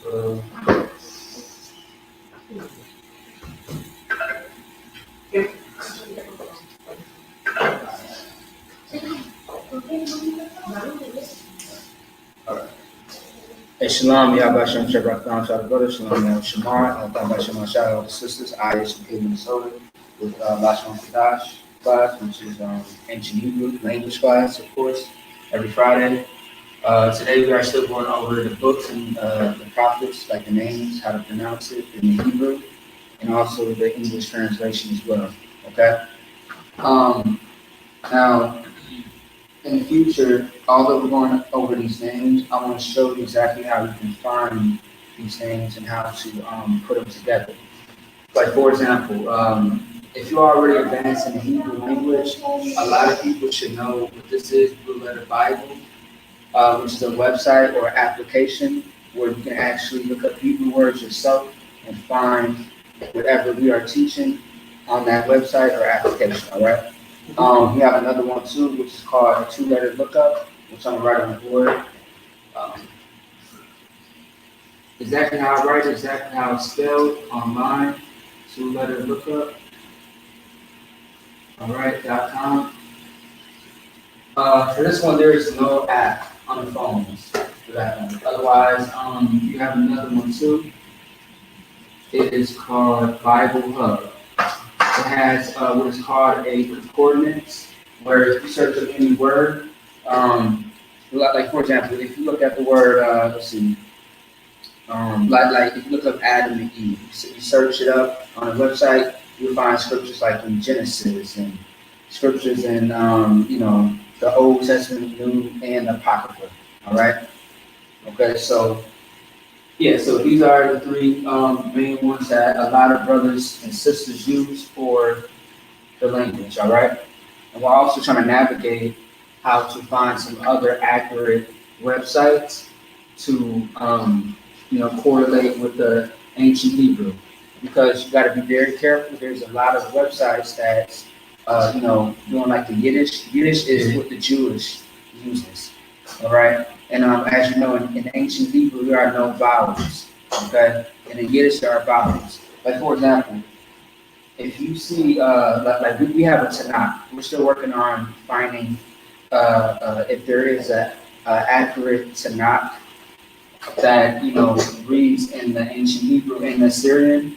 Hey, Shalom, Yahweh Shabbat Shalom, Shalom, Shamar, Shamar, shout out to sisters, I.S.U.P.K, Minnesota, with Lashawan Qadash class, which is ancient Hebrew language class, of course, every Friday. Today we are still going over the books and the prophets, like the names, how to pronounce it in the Hebrew, and also the English translation as well, okay? Now, in the future, although we're going over these names, I want to show you exactly how you can find these names and how to put them together. Like, for example, if you're already advanced in the Hebrew language, a lot of people should know what this is, Blue Letter Bible, which is a website or application where you can actually look up Hebrew words yourself and find whatever we are teaching on that website or application, all right? We have another one too, which is called a two-letter lookup, which I'm writing on the board. Exactly how I write it, exactly how it's spelled online, two-letter lookup. All right, .com. For this one, there is no app on the phones for that one. Otherwise, you have another one too. It is called Bible Hub. It has what is called a coordinates, where if you search up any word, like for example, if you look at the word, let's see, like if you look up Adam and Eve, so you search it up on the website, you'll find scriptures like in Genesis and scriptures in, the Old Testament, New, and Apocrypha. All right. Okay, so. Yeah, so these are the three main ones that a lot of brothers and sisters use for the language, all right? And we're also trying to navigate how to find some other accurate websites to, correlate with the ancient Hebrew. Because you got to be very careful. There's a lot of websites that's, doing like the Yiddish. Yiddish is what the Jewish uses, all right? And as you know, in ancient Hebrew, there are no vowels, okay? And in Yiddish, there are vowels. Like, for example, if you see, we have a Tanakh. We're still working on finding if there is a accurate Tanakh that, reads in the ancient Hebrew and the Syrian,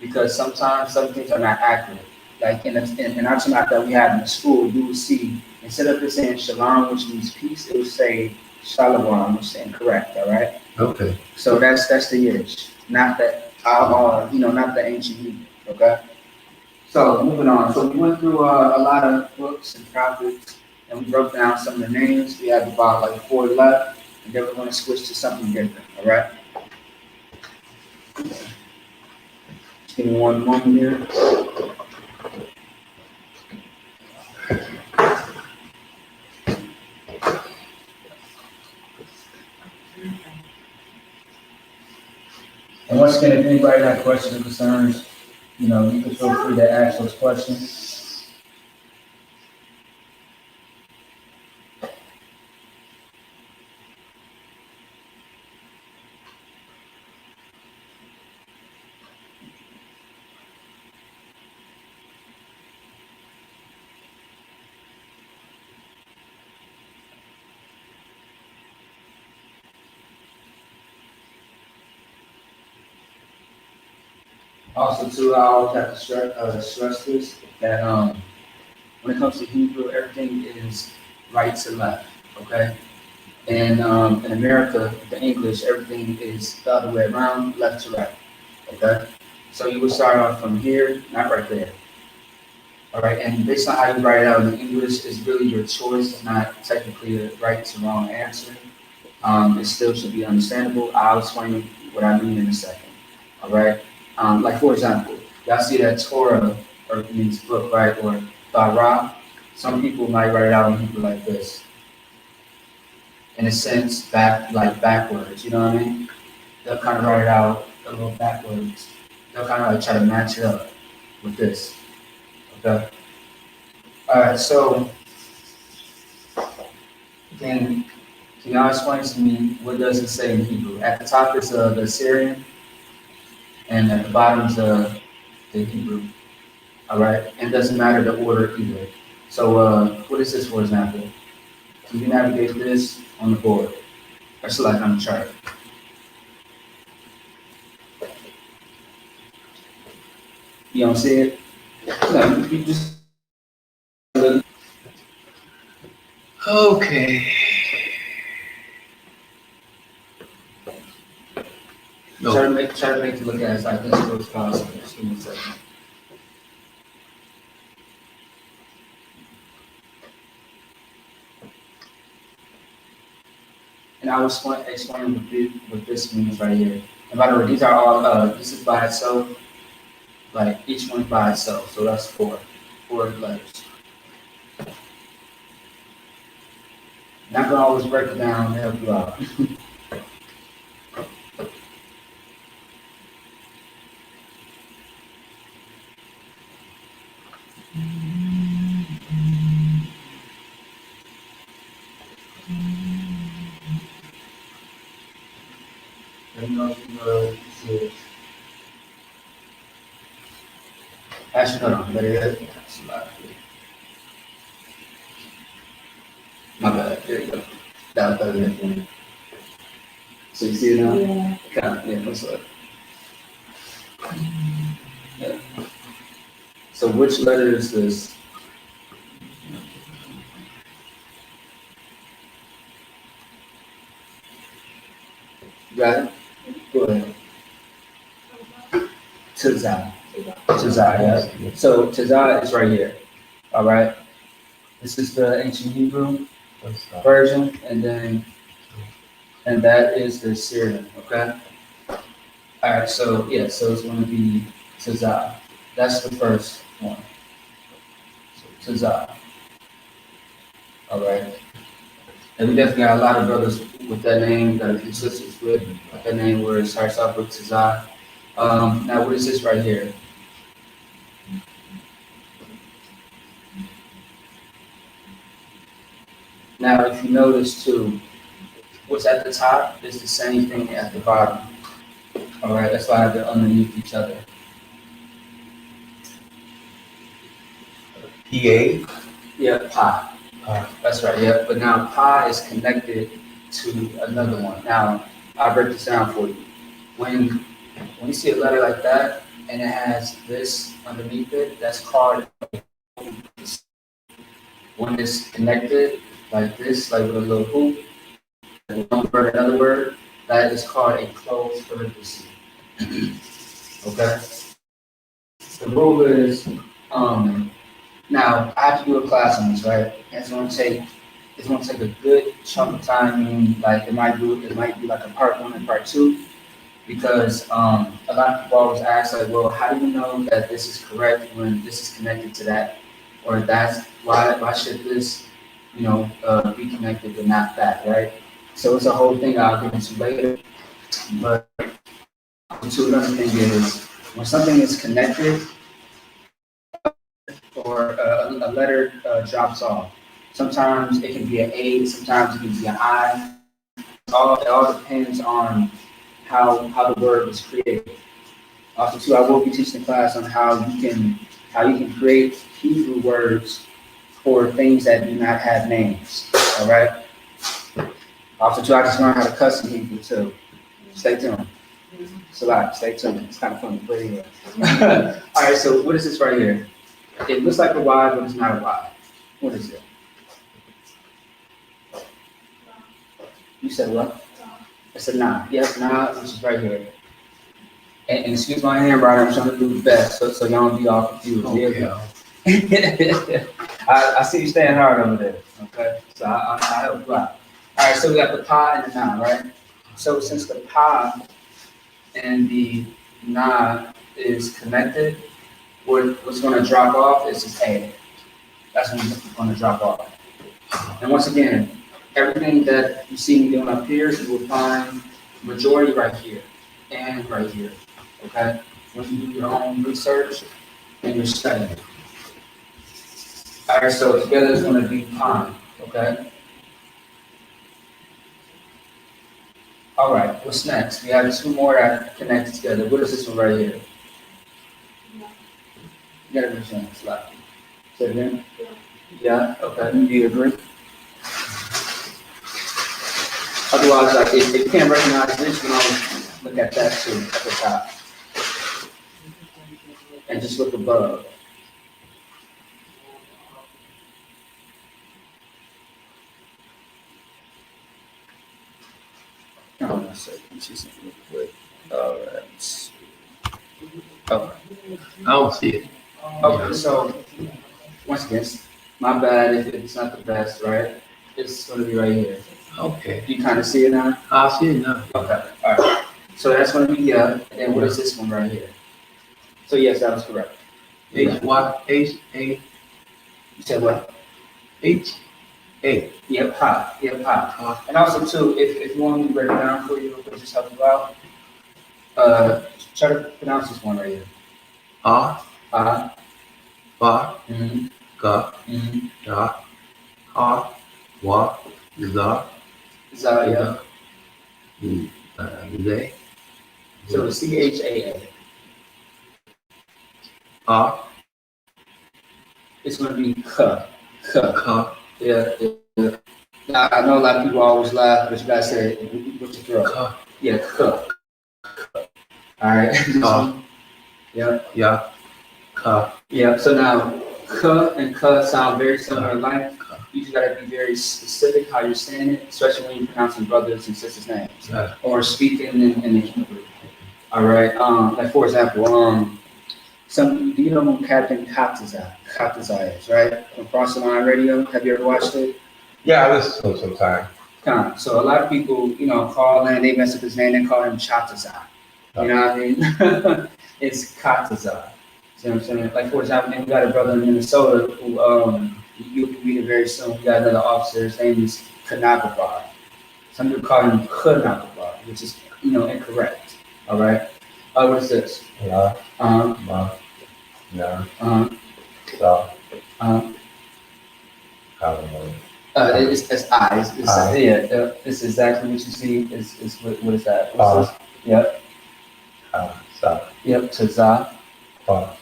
because sometimes some things are not accurate. Like in our Tanakh that we have in the school, you will see, instead of it saying Shalom, which means peace, it will say SHALAM, which is incorrect, all right? Okay. So that's the Yiddish, not the not the ancient Hebrew, okay? So moving on. So we went through a lot of books and prophets, and we broke down some of the names. We have about like 4 left, and then we're going to switch to something different, all right? Just give me one moment here. And once again, if anybody has questions or concerns, you can feel free to ask those questions. Also, too, I always have to stress this, that when it comes to Hebrew, everything is right to left, okay? And in America, the English, everything is the other way around, left to right, okay? So you would start off from here, not right there. All right, and based on how you write it out in English, is really your choice. It's not technically a right to wrong answer. It still should be understandable. I'll explain what I mean in a second, all right? Like for example, y'all see that Torah, or it means book, right? Or Torah. Some people might write it out in Hebrew like this. In a sense, backwards, you know what I mean? They'll kind of write it out a little backwards. They'll kind of like try to match it up with this, okay? All right, so then Can y'all explain to me what does it say in Hebrew? At the top is the Syrian, and at the bottom is the Hebrew. All right, and it doesn't matter the order either. So what is this, for example? Can you navigate this on the board? Or select on the chart? You don't see it? No, you just. Okay. No. Try to make it look as like this as possible. Just give me a second. And I will explain what this means right here. And by the way, these are all, this is by itself, like each one by itself. So that's four letters. Not gonna always break it down to help you out. Actually, hold on. My bad. There you go. That was better. So you see it now? Yeah. Yeah, that's what. Yeah. So which letter is this? You got it? Go ahead. Tazah. Tazah, yeah. So Tazah is right here. All right. This is the ancient Hebrew version, and that is the Syrian. Okay. All right. So yeah. So it's going to be Tazah. That's the first one. So Tazah. All right. And we definitely got a lot of brothers with that name, got a few sisters with that name where it starts off with Tazah. Now, what is this right here? Now, if you notice too, what's at the top is the same thing at the bottom. All right, that's why they're underneath each other. PA? Yeah, pi. That's right, yeah. But now pi is connected to another one. Now, I'll break this down for you. When you see a letter like that and it has this underneath it, that's called, when it's connected like this, like with a little hoop, one word, another word, that is called a closed parenthesis. Okay? The rule is, now I have to do a class on this, right? It's gonna take a good chunk of time, meaning like it might be like a part 1 and part 2, because a lot of people always ask like, well, how do you know that this is correct when this is connected to that, or that's why should this, be connected but not that, right? So it's a whole thing I'll get into later. But another thing is when something is connected or a letter drops off. Sometimes it can be an A, sometimes it can be an I. It all depends on how the word was created. Also, too, I will be teaching a class on how you can create Hebrew words for things that do not have names. All right. Also, too, I just learned how to cuss in Hebrew too. Stay tuned. It's a lot. Stay tuned. It's kind of funny, but anyway. All right. So what is this right here? It looks like a Y, but it's not a Y. What is it? You said what? It's a nah. Yes, nah, which is right here. And excuse my handwriting, I'm trying to do the best, so y'all don't be all confused. Okay. I see you staying hard over there. Okay, so I help you out. All right, so we got the pi and the nah, right? So since the pi and the nah is connected, what's going to drop off is just A. That's when it's going to drop off. And once again, everything that you see me doing up here, you will find majority right here and right here. Okay? When you do your own research and your study. All right, so together it's going to be pi. Okay? All right, what's next? We have two more that connect together. What is this one right here? You gotta be saying it's like. Say it again? Yeah, okay, do you agree? Otherwise, like, if you can't recognize this, you can always look at that too, at the top. And just look above. Hold on a second, see something real quick. All right. Okay. I don't see it. Okay, so, once again, my bad if it's not the best, right? It's gonna be right here. Okay. You kind of see it now? I see it now. Okay, all right. So that's gonna be yeah, and then what is this one right here? So yes, that was correct. H-Y-H-A. You said what? H-A. Yep, ha, yep, ha. And also too, if you want me to break it down for you, it'll just help you out. Try to pronounce this one right here. R. Ha. Ba. Mm-hmm. Ga. Mm-hmm. Da. Ha. Wa. Za. Zaya. They. So C-H-A-A. R. It's gonna be K. K. Ka. Yeah, yeah. Now, I know a lot of people always laugh, but you gotta say it with your throat. Ka. Yeah, K. All right. Yep. Ya. Ka. Yeah. So now, K and K sound very similar. Like you just gotta be very specific how you're saying it, especially when you're pronouncing brothers and sisters' names or speaking in the Hebrew. All right. Like for example, do you know who Captain Katazai is, right? From Cross the Line Radio. Have you ever watched it? Yeah, I listen to him sometimes. So a lot of people, call in, they mess up his name, they call him Chatazai. You know what I mean? It's Katazai. See what I'm saying? Like, for example, we got a brother in Minnesota who, you'll be reading very soon. We got another officer, his name is Kanagabar. Some people call him Kanagabar, which is, incorrect. All right? What is this? Yeah. Ma. No. So. I don't know. It's eyes. It's exactly what you see. What is that? What's this? Yep. So. Yep. Taza. Bra.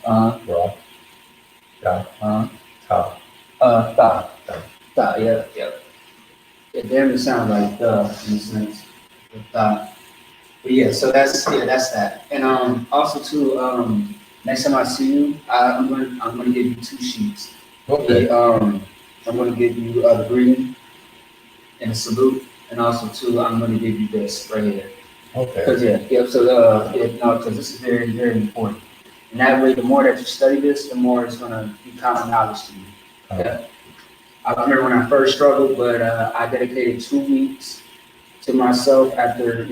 Yeah. Ta. Tha. Tha. Yeah. Yep. It damn sounds like the in a sense. Tha. But yeah, so that's that. And also too, next time I see you, I'm gonna give you two sheets. Okay. I'm gonna give you the greeting and a salute, and also too, I'm gonna give you this right here. Okay. Because because this is very, very important. And that way, the more that you study this, the more it's gonna be common knowledge to you. Yeah. I remember when I first struggled, but I dedicated 2 weeks to myself after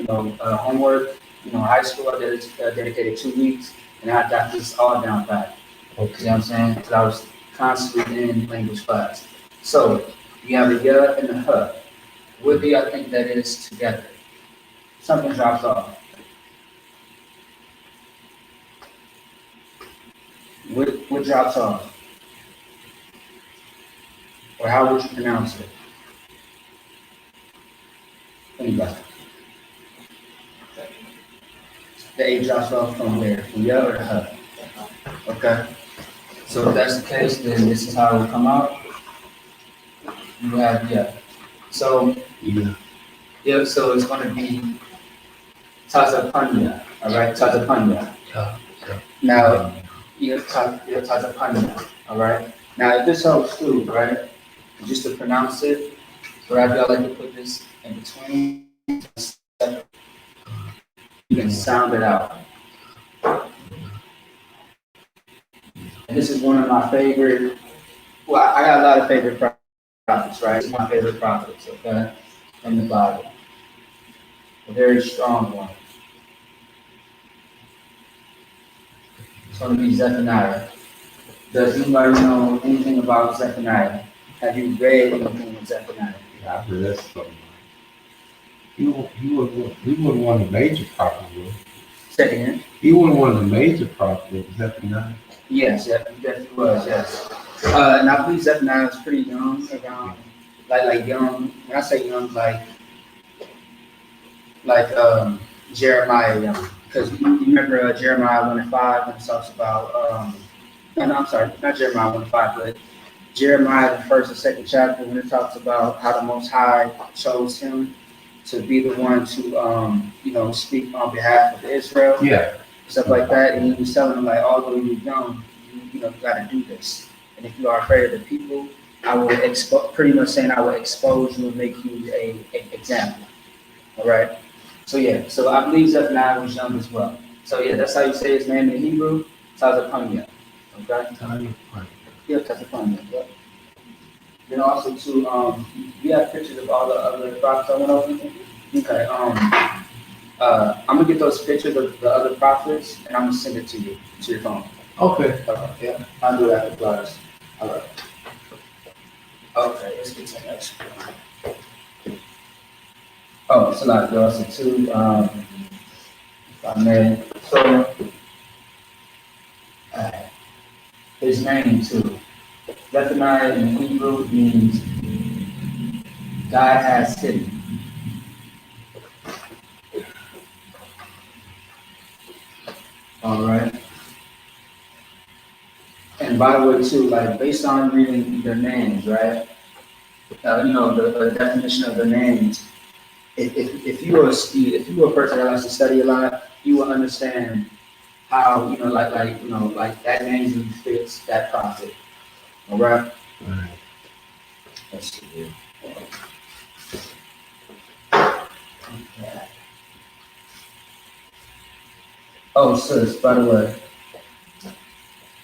homework. High school, I dedicated 2 weeks, and I got this all down pat. Okay. You know what I'm saying? Because I was constantly in language class. So you have a ya and a huh. What do y'all think that is together? Something drops off. What drops off? Or how would you pronounce it? Anybody? The A drops off from where? From ya or the huh? Okay. So if that's the case, then this is how it will come out. You have yeah. So Yeah. So it's going to be Tazapanya. All right, Tazapanya. Now Tazapanya. All right. Now if this helps too, right? Just to pronounce it, perhaps I like to put this in between. You can sound it out. And this is one of my favorite. Well, I got a lot of favorite prophets, right? It's my favorite prophets, okay, in the Bible. A very strong one. It's going to be Zephaniah. Does anybody know anything about Zephaniah? Have you read anything of Zephaniah? Yeah, I read something. He wasn't one of the major prophets, was he? Say it again. He wasn't one of the major prophets, was Zephaniah? Yes, he definitely was, yes. And I believe Zephaniah was pretty young, around, like young. When I say young, like like Jeremiah, because you remember Jeremiah 1:5 when it talks about no, I'm sorry, not Jeremiah 1:5, but Jeremiah the first and second chapter when it talks about how the Most High chose him to be the one to speak on behalf of Israel, Yeah. stuff like that, and he was telling them like, although you're young, you got to do this, and if you are afraid of the people, I will pretty much saying I will expose you and make you a example. All right. So yeah, so I believe Zephaniah was young as well. So yeah, that's how you say his name in Hebrew, Tazapanya. Okay? Yeah, Tazapanya. Yeah. Then also too, we have pictures of all the other prophets I went over. Okay. I'm gonna get those pictures of the other prophets and I'm gonna send it to you to your phone. Okay. Yeah, I'll do that with class. All right. Okay, let's get to the next one. Oh, it's a lot, girl. So two, if I may. So, his name too. Zephaniah in Hebrew means God has hidden. All right. And by the way, too, like based on reading their names, right? The definition of the names. If you are if you are a person that likes to study a lot, you will understand how like that name really fits that prophet. All right. Right. Let's see here. Okay. Oh, sis, by the way,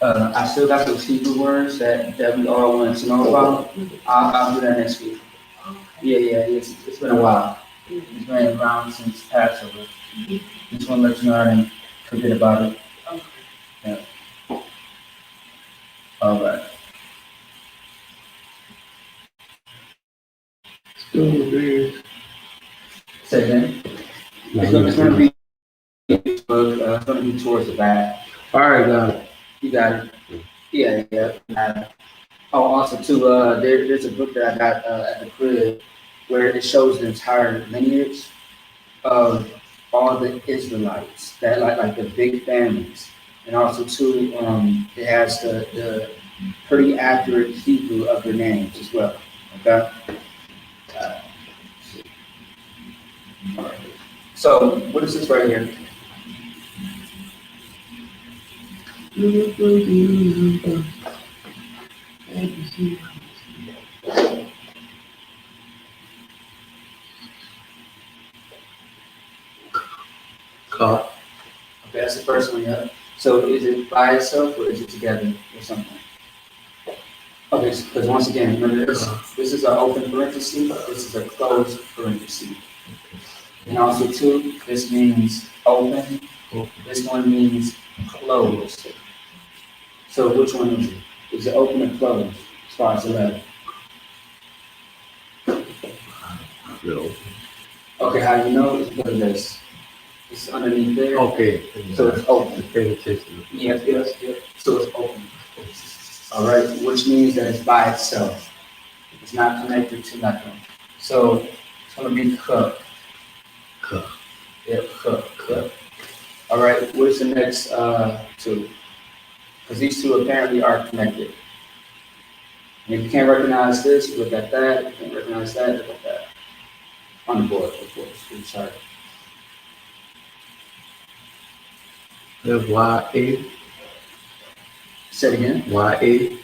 I still got those Hebrew words that we all want to know about. I'll do that next week. Yeah, it's been a while. It's been around since Passover. Just want to let you know I didn't forget about it. Yeah. All right. Say again. It's going to be towards the back. All right, got it. You got it. Yeah. Oh, also too, there's a book that I got at the crib where it shows the entire lineage of all the Israelites that like the big families, and also too, it has the pretty accurate Hebrew of their names as well. Okay. Uh, all right. So what is this right here? Ka. Okay, that's the first one. Yeah. So is it by itself or is it together or something? Okay, because once again, remember this. This is an open parenthesis. This is a closed parenthesis. And also too, this means open. This one means closed. So which one is it? Is it open or closed as far as the letter? No. Okay, how do you know? It's because of this. It's underneath there. Okay. So it's open. Pay attention. Yes. So it's open. All right, which means that it's by itself. It's not connected to nothing. So it's going to be cook. Ka. Yeah, cook. All right, what's the next two? Because these two apparently are connected. And if you can't recognize this, look at that. If you can't recognize that, look at that. On the board, of course, the chart. Y-A. Say it again. Y-A.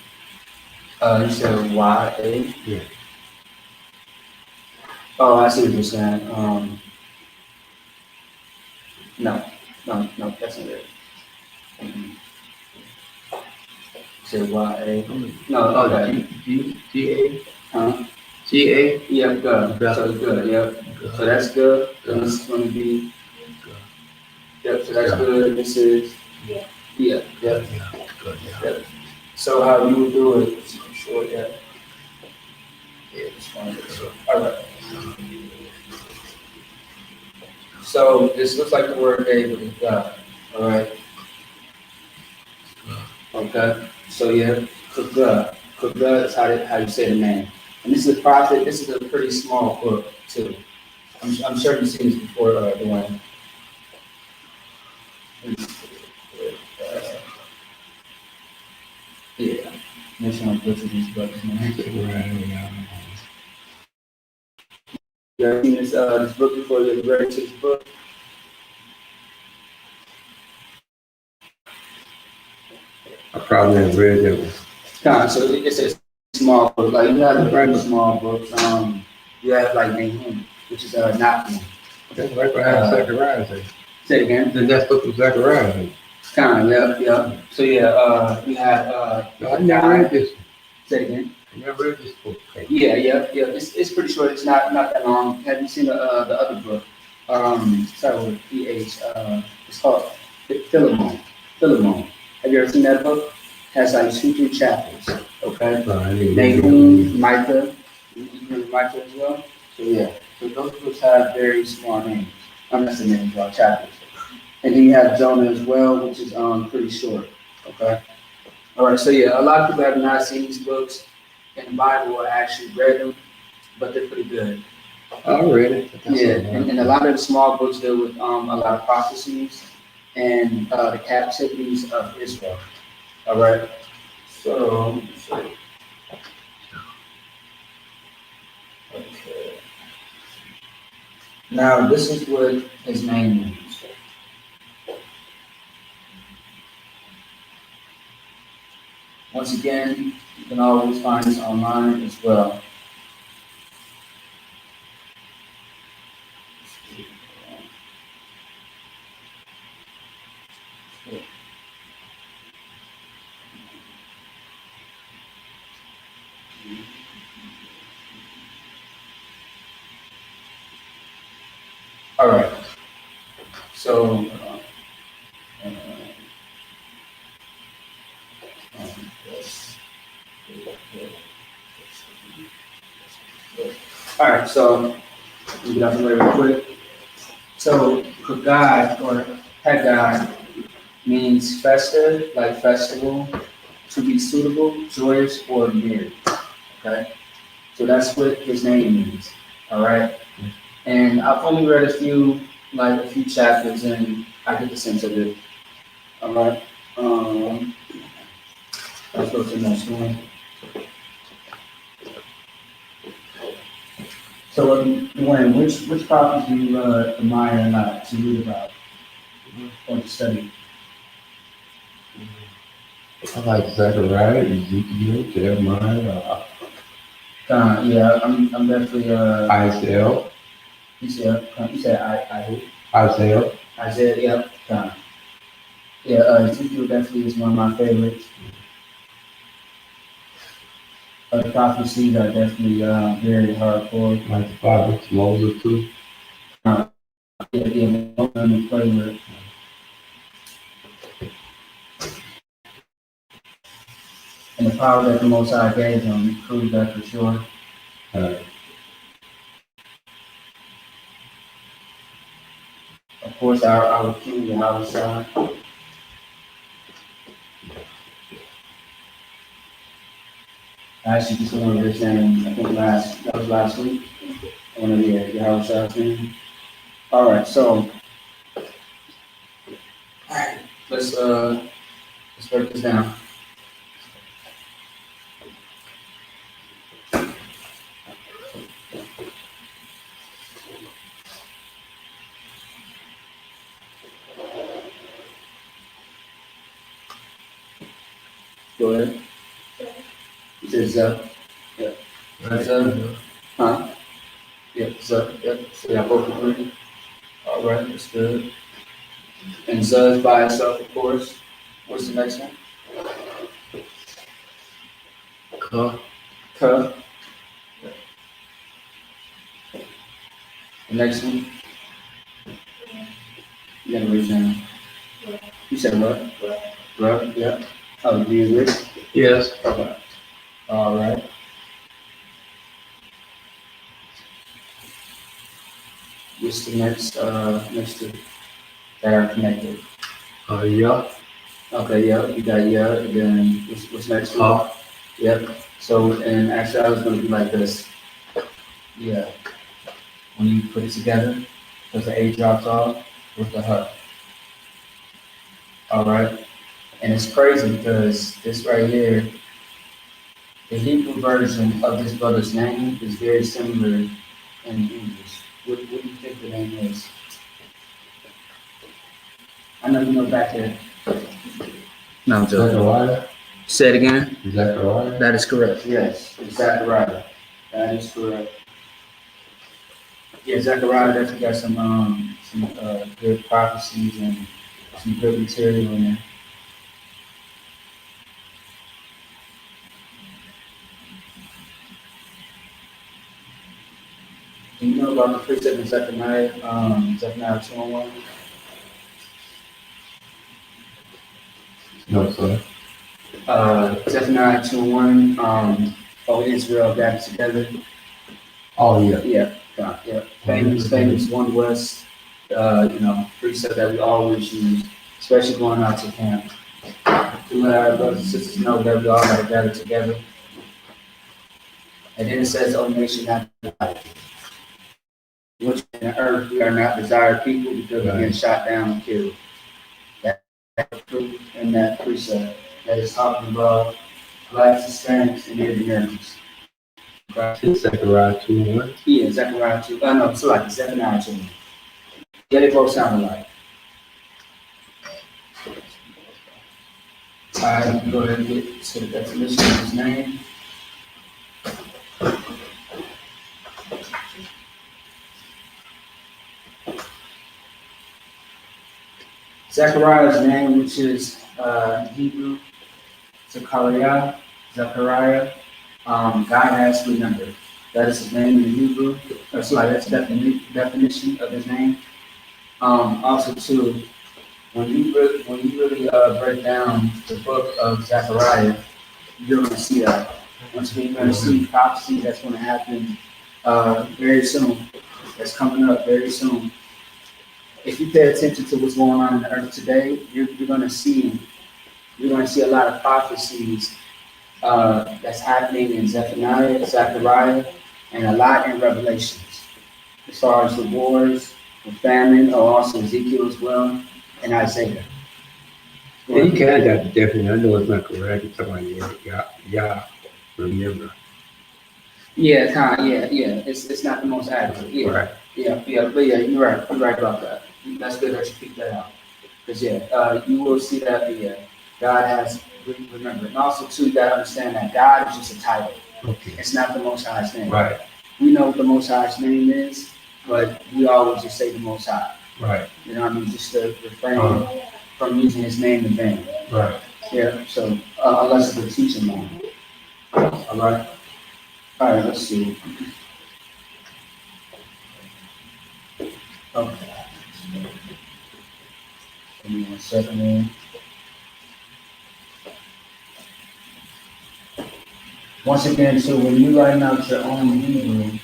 You said Y-A? Yeah. Oh, I see what you're saying. No, that's not it. You said Y-A? No, okay. G-A. Huh? G-A. Yeah, good. So good, yep. So that's good. And this is going to be, yep, so that's good. This is, yeah. Good, yeah. Yep. So how you would do it, sure, yeah. Yeah, just wanted to, so, all right. So this looks like the word David is God, all right? Okay, so yeah, Kuga is how you say the name. And this is a prophet, this is a pretty small book too. I'm sure you've seen this before, Dwayne. Yeah, make sure I'm butchering these books, man. You ever seen this book before? You ever read this book? I probably have read that one. Kind of, so it's a small book. Like, you have the very small books. You have like Nahum, which is not one. That's right behind Zechariah. Say it again. Then that's what was Zechariah. Kind of, yeah. So yeah, you have No, I never read this. Say it again. I never read this book. Yeah. It's pretty short. It's not that long. Have you seen the other book? Sorry with PH. It's called Philemon. Philemon. Have you ever seen that book? Has like 2-3 chapters. Okay. Nahum, Micah. You remember Micah as well? So yeah. So those books have very small names. I'm not saying names, chapters. And then you have Jonah as well, which is pretty short. Okay. All right. So yeah, a lot of people have not seen these books in the Bible or actually read them, but they're pretty good. I read it. Yeah, and a lot of the small books deal with a lot of prophecies and the captivities of Israel. All right. So, okay. Now this is what his name means. Once again, you can always find this online as well. All right. So, all right. So, we get out the way real quick. So, Kagad or Haggai means festive, like festival, to be suitable, joyous, or merry. Okay. So that's what his name means. All right. And I've only read a few chapters, and I get the sense of it. All right. Let's go to the next one. So, Dwayne, which prophets do you admire a lot to read about or to study? I like Zechariah, Ezekiel, Jeremiah, Yeah, I'm definitely Isaiah. You said I Isaiah. Isaiah, yeah. Yeah, Ezekiel definitely is one of my favorites. The prophecies are definitely very hardcore. Like the Bible, Moses too. Yeah, no play with. And the power that the Most High gave him proved that for sure. Of course, our King, Yahweh. I actually just went over his name, I think that was last week. One of the Yahweh's name. All right, so let's break this down. Go ahead. It says yeah. Huh? Yeah, yeah. So y'all both agree? All right, that's good. And Zuz by itself, of course. What's the next one? Ka. Ka. The next one? You gotta read down. You said what? Right, yeah. Oh, do you agree? Yes. Okay. All right. What's the next two that are connected? Yeah. Okay, yeah, you got yeah, and then what's next one? Yep. So, and actually I was gonna be like this. Yeah. when you put it together, because the A drops off with the H. All right, and it's crazy because this right here, the Hebrew version of this brother's name is very similar in English. What do you think the name is? I know you know back there. No, I'm joking. Zechariah? Say it again. Zechariah? That is correct. Yes, it's Zechariah. That is correct. Yeah, Zechariah definitely got some good prophecies and some good material in there. Do you know about the precept in Zechariah, Zechariah 2:1? No, sir. Zephaniah 2:1, oh, Israel gathered together. Oh, yeah. Yeah, yeah. Famous One West, precept that we always use, especially going out to camp. To let our brothers and sisters know that we all got to gather together. And then it says, "O nation, not divided." Which in the earth we are not desired people because we're getting shot down and killed. That's proof in that precept that is talking about blacks, Hispanics, and Native Americans. It's Zechariah 2:1. Yeah, Zechariah 2. No, it's like Zephaniah 2. Yeah, they both sound alike. All right, we can go ahead and get to the definition of his name. Zechariah's name, which is Hebrew, Zechariah, God has remembered. That is his name in Hebrew. That's the definition of his name. Also, too, when you really break down the book of Zechariah, you're going to see that. Once again, you're going to see prophecy that's going to happen very soon. That's coming up very soon. If you pay attention to what's going on in the earth today, you're going to see a lot of prophecies that's happening in Zephaniah, Zechariah, and a lot in Revelations. As far as the wars, the famine, or also Ezekiel as well, and Isaiah. Yeah, you kind of got the definition. I know it's not correct. You're talking about remember. Yeah, yeah. It's not the most accurate. Yeah, Right. But yeah, you're right. You're right about that. That's good that you picked that out. Because you will see that God has remembered, and also too, you gotta understand that God is just a title. Okay. It's not the Most High's name. Right. We know what the Most High's name is, but we always just say the Most High. Right. You know what I mean? Just to refrain from using His name in vain. Right. Yeah. So unless it's a teaching moment. All right. All right. Let's see. Okay. Give me 1 second here. Once again, so when you write out your own Hebrew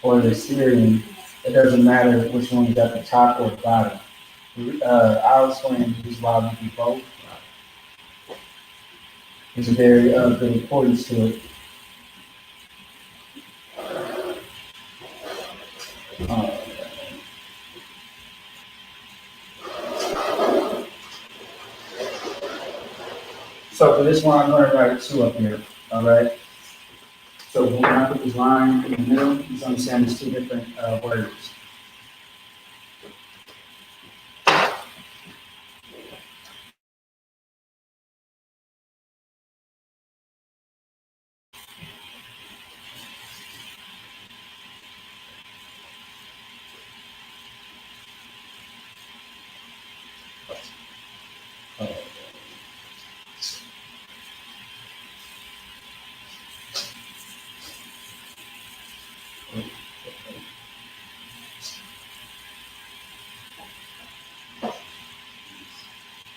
or the Syrian, it doesn't matter which one is at the top or the bottom. I'll explain the reason why we do both. There's a very good importance to it. Uh, so for this one, I'm going to write 2 up here. All right. So when I put this line in the middle, you understand there's 2 different words.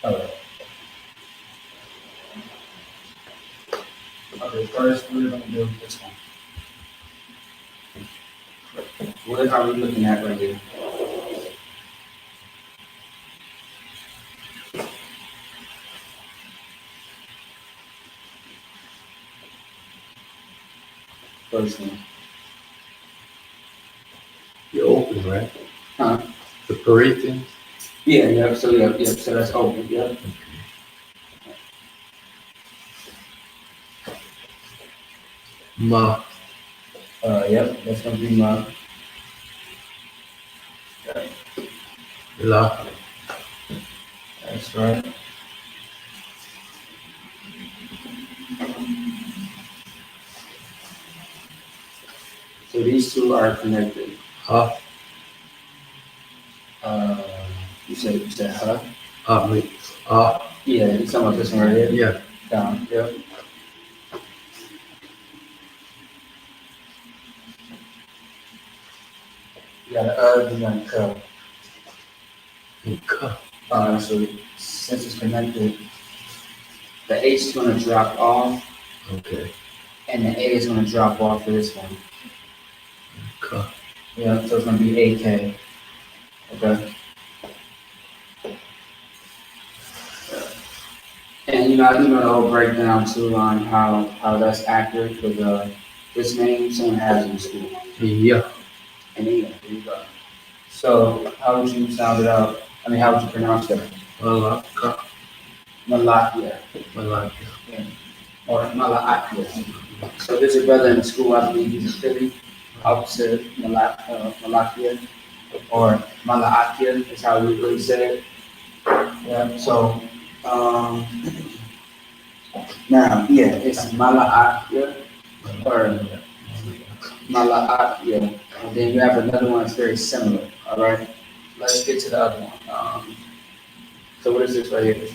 All right. Okay, first we're going to do this one. What are we looking at right here? First one. right? Huh? The Corinthians. Yeah, so that's open, yeah. Ma. Yep, that's gonna be my, La. that's right. So these two are connected. Ha. You said, huh? Me. Ah. Yeah, you talking about this one right here? Yeah. Down, yep. You got an you got a cup. Ka. So since it's connected, the H is gonna drop off, Okay. and the A is gonna drop off for this one. Ka. Yeah, so it's gonna be AK. Okay. And I do know the whole breakdown too on how that's accurate because this name someone has in school. Yeah. And there you go. So how would you sound it out? I mean, how would you pronounce that? Malaka. Malakia. Malaka. Yeah. Or Malakia. So there's a brother in the school, I believe he's a Philly, opposite Malakia, or Malaakia is how we really say it. Yeah, so, now, yeah, it's Malaakia or Malaakia. And then you have another one that's very similar, all right? Let's get to the other one. So what is this right here?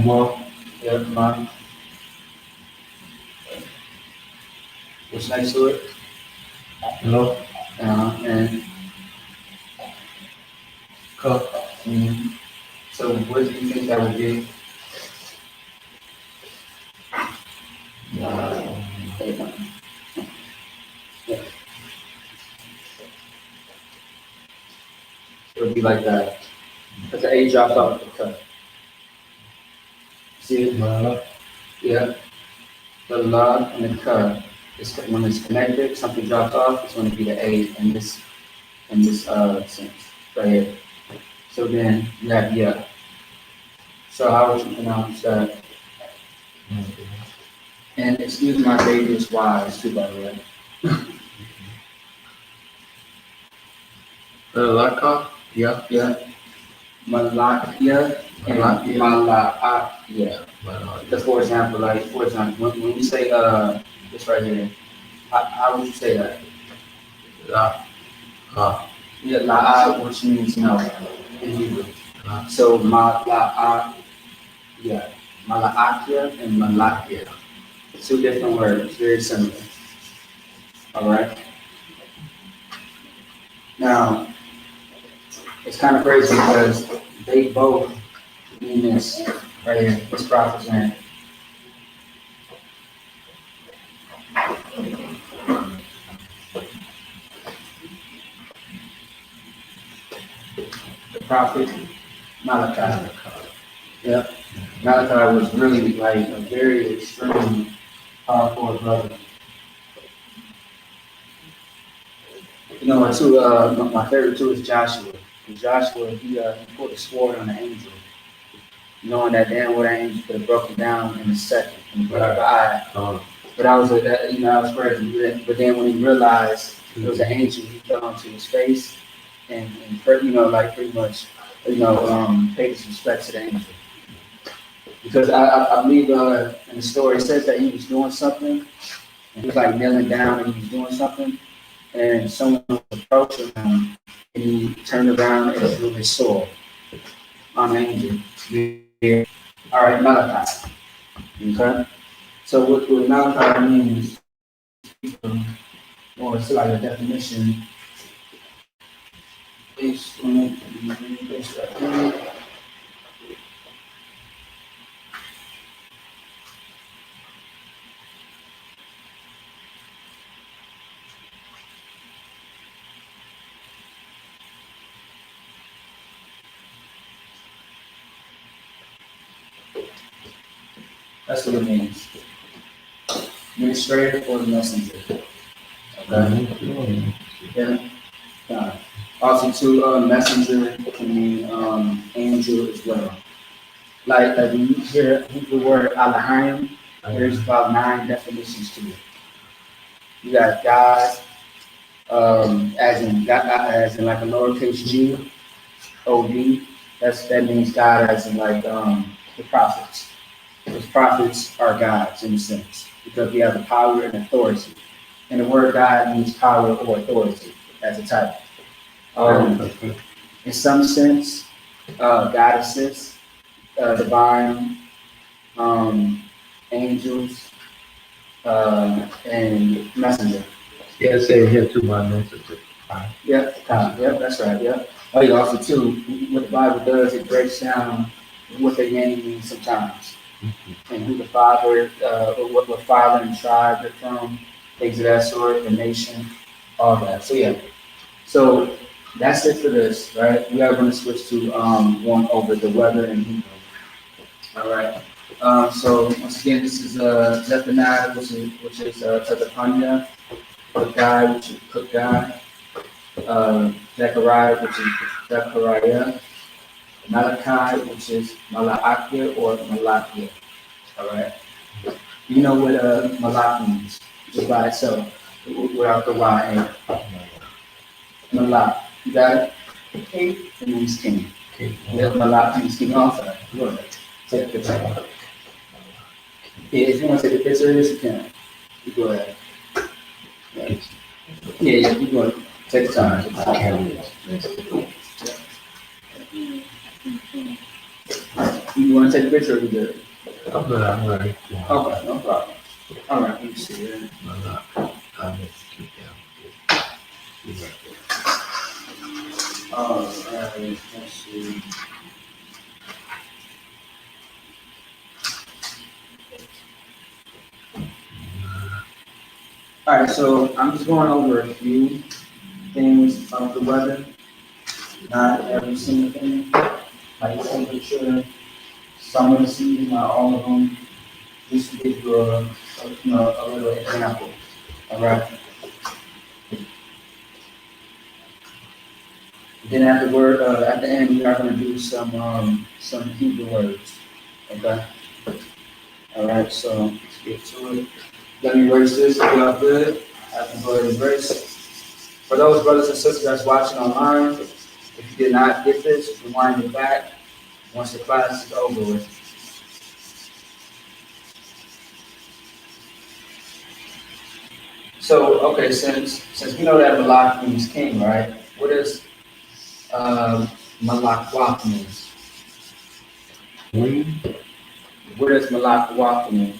Ma. Yeah, Ma. What's next to it? Lo. And Ka. so what do you think that would be? It would be like that. Because the A drops off the cut. See it? Mala. Yeah. The la and the ka. When it's connected, something drops off, it's going to be the A in this sense right here. So then you have yeah. So how would you pronounce that? And excuse my baby's wise too, by the way. Malaka. Yeah. Yeah. Malakia and Malaakia. Malaka. Because for example, when you say this right here, how would you say that? La. Ha. Yeah, la'a, which means no in Hebrew. So mala'a, yeah, mala'akia and malakia. Two different words, very similar. All right. Now, it's kind of crazy because they both mean this right here, this prophet's name. The prophet Malachi. Yeah. Malachi was really like a very extreme powerful brother. Too, my favorite too is Joshua. And Joshua, he put a sword on the angel, knowing that damn well that angel could have broken down in a second in the blink of an eye. But I was, I was crazy. But then when he realized it was an angel, he fell onto his face and like pretty much, paid his respect to the angel. Because I believe in the story it says that he was doing something, and he was like kneeling down and he was doing something, and someone was approaching him, and he turned around and drew his sword on the angel. Yeah. All right, Malachi. Okay. So what Malachi means, or it's like a definition, is that's what it means. Administrator or messenger. Yeah. Also, too, messenger can mean angel as well. Like when you hear the word Alahayim, there's about 9 definitions to it. You got God, as in like a lowercase G, O-D. That means God as in like the prophets. Because prophets are gods in a sense, because we have the power and authority. And the word God means power or authority as a title. In some sense, goddesses, divine, angels, and messenger. Yeah, say here to my messenger. Yep, that's right, yep. Oh, yeah, also too, what the Bible does, it breaks down what their name means sometimes. And who the father, or what father and tribe they're from, things of that sort, the nation, all that. So yeah. So that's it for this, right? We are going to switch to going over the weather and Hebrew. All right. So once again, this is Zephaniah, which is Tezepania, Haggai, which is Haggai, Zechariah, which is Zechariah, Malachi, which is Malachi or Malachi. All right. You know what Malak means, just by itself, without the Y. Malak. You got it? King. It means king. Yeah, Malak means king also. Go ahead. Take the picture. Yeah, if you want to take a picture of this, you can. You go ahead. Yeah, you go ahead. Take the time. You want to take a picture of you good? I'm right. Okay, no problem. All right, let me see it. All right, let's see. All right, so I'm just going over a few things of the weather, not every single thing, like temperature, some of the seasons, not all of them, just to give you a little example. All right. Then afterward, at the end, we are going to do some Hebrew words. Okay. All right. So let's get to it. Let me erase this. If y'all good, I can go ahead and erase. For those brothers and sisters that's watching online, if you did not get this, rewind it back once the class is over with. So, okay, since we know that Malak means king, right? What does Malak mean? What does Malak mean?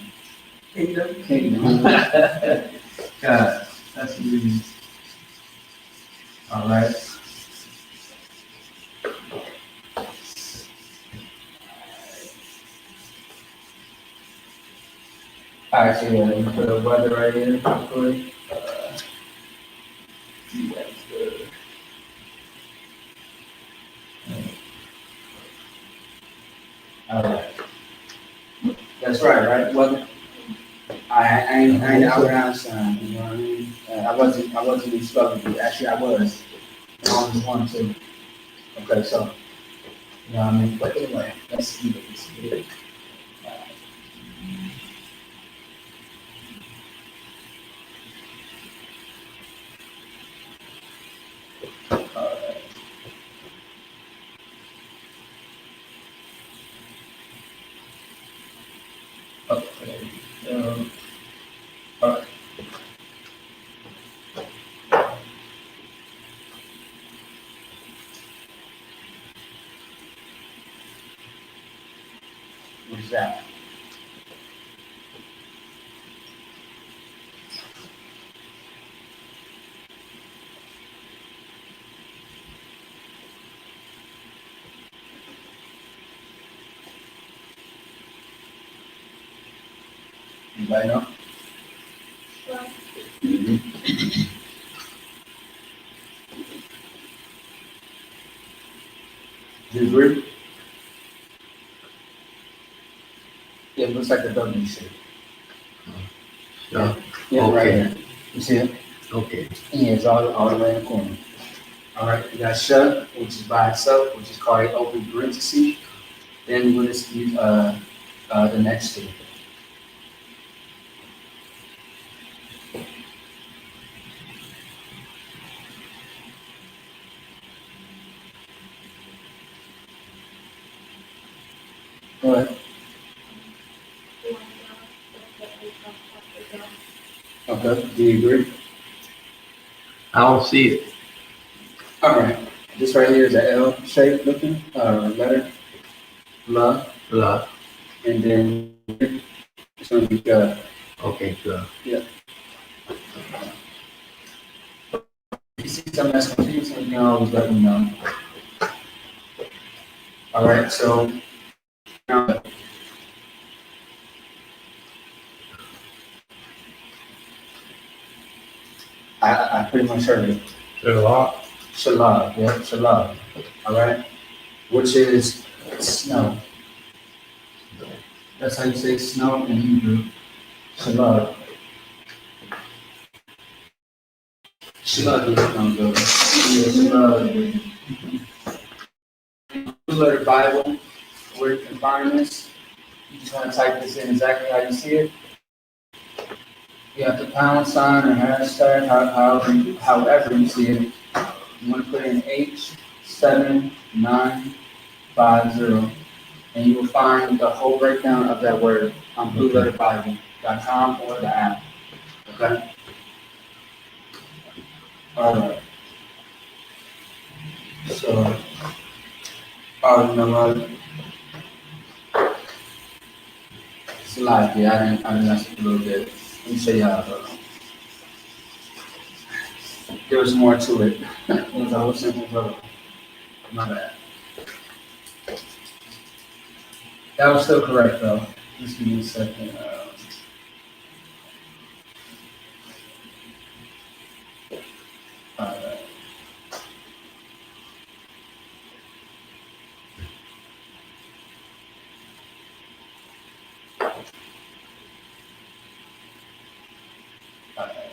Kingdom. Kingdom. God, that's what it means. All right. All right, so yeah, let me put the weather right here. Quickly. That's good. All right. That's right? Weather. I ain't Albert Einstein, you know what I mean? I wasn't instructed. Actually, I was. I always wanted to. Okay, so, you know what I mean? But anyway, let's see it. Alright. Okay. Alright. What's that? Anybody know? Do you agree? Yeah, it looks like a W shape. Yeah. Yeah, Okay. right here. You see it? Okay. Yeah, it's all the way in the corner. All right, you got shut, which is by itself, which is called an open parenthesis. Then we'll just use the next two. Go ahead. Okay, do you agree? I don't see it. All right, this right here is an L shape looking letter, la, La. and then it's gonna be Okay, good. if you see something that's confusing, you can always let me know. All right, so now I pretty much heard it. Shalom. Shalab, yeah, shalab. All right, which is snow. That's how you say snow in Hebrew. Shalab. Shalab is gonna go. Yeah, shalab. Two-letter Bible, where you can find this. You just want to type this in exactly how you see it. You have the pound sign or hashtag, however you see it. You want to put in H7950, and you will find the whole breakdown of that word on blueletterbible.com or the app. Okay? All right. So, you know what? It's a lot. Yeah, I didn't mess up a little bit. Let me show y'all. There was more to it. It was a whole simple photo. My bad. That was still correct though. Just give me a second. Alright. Alright. Okay.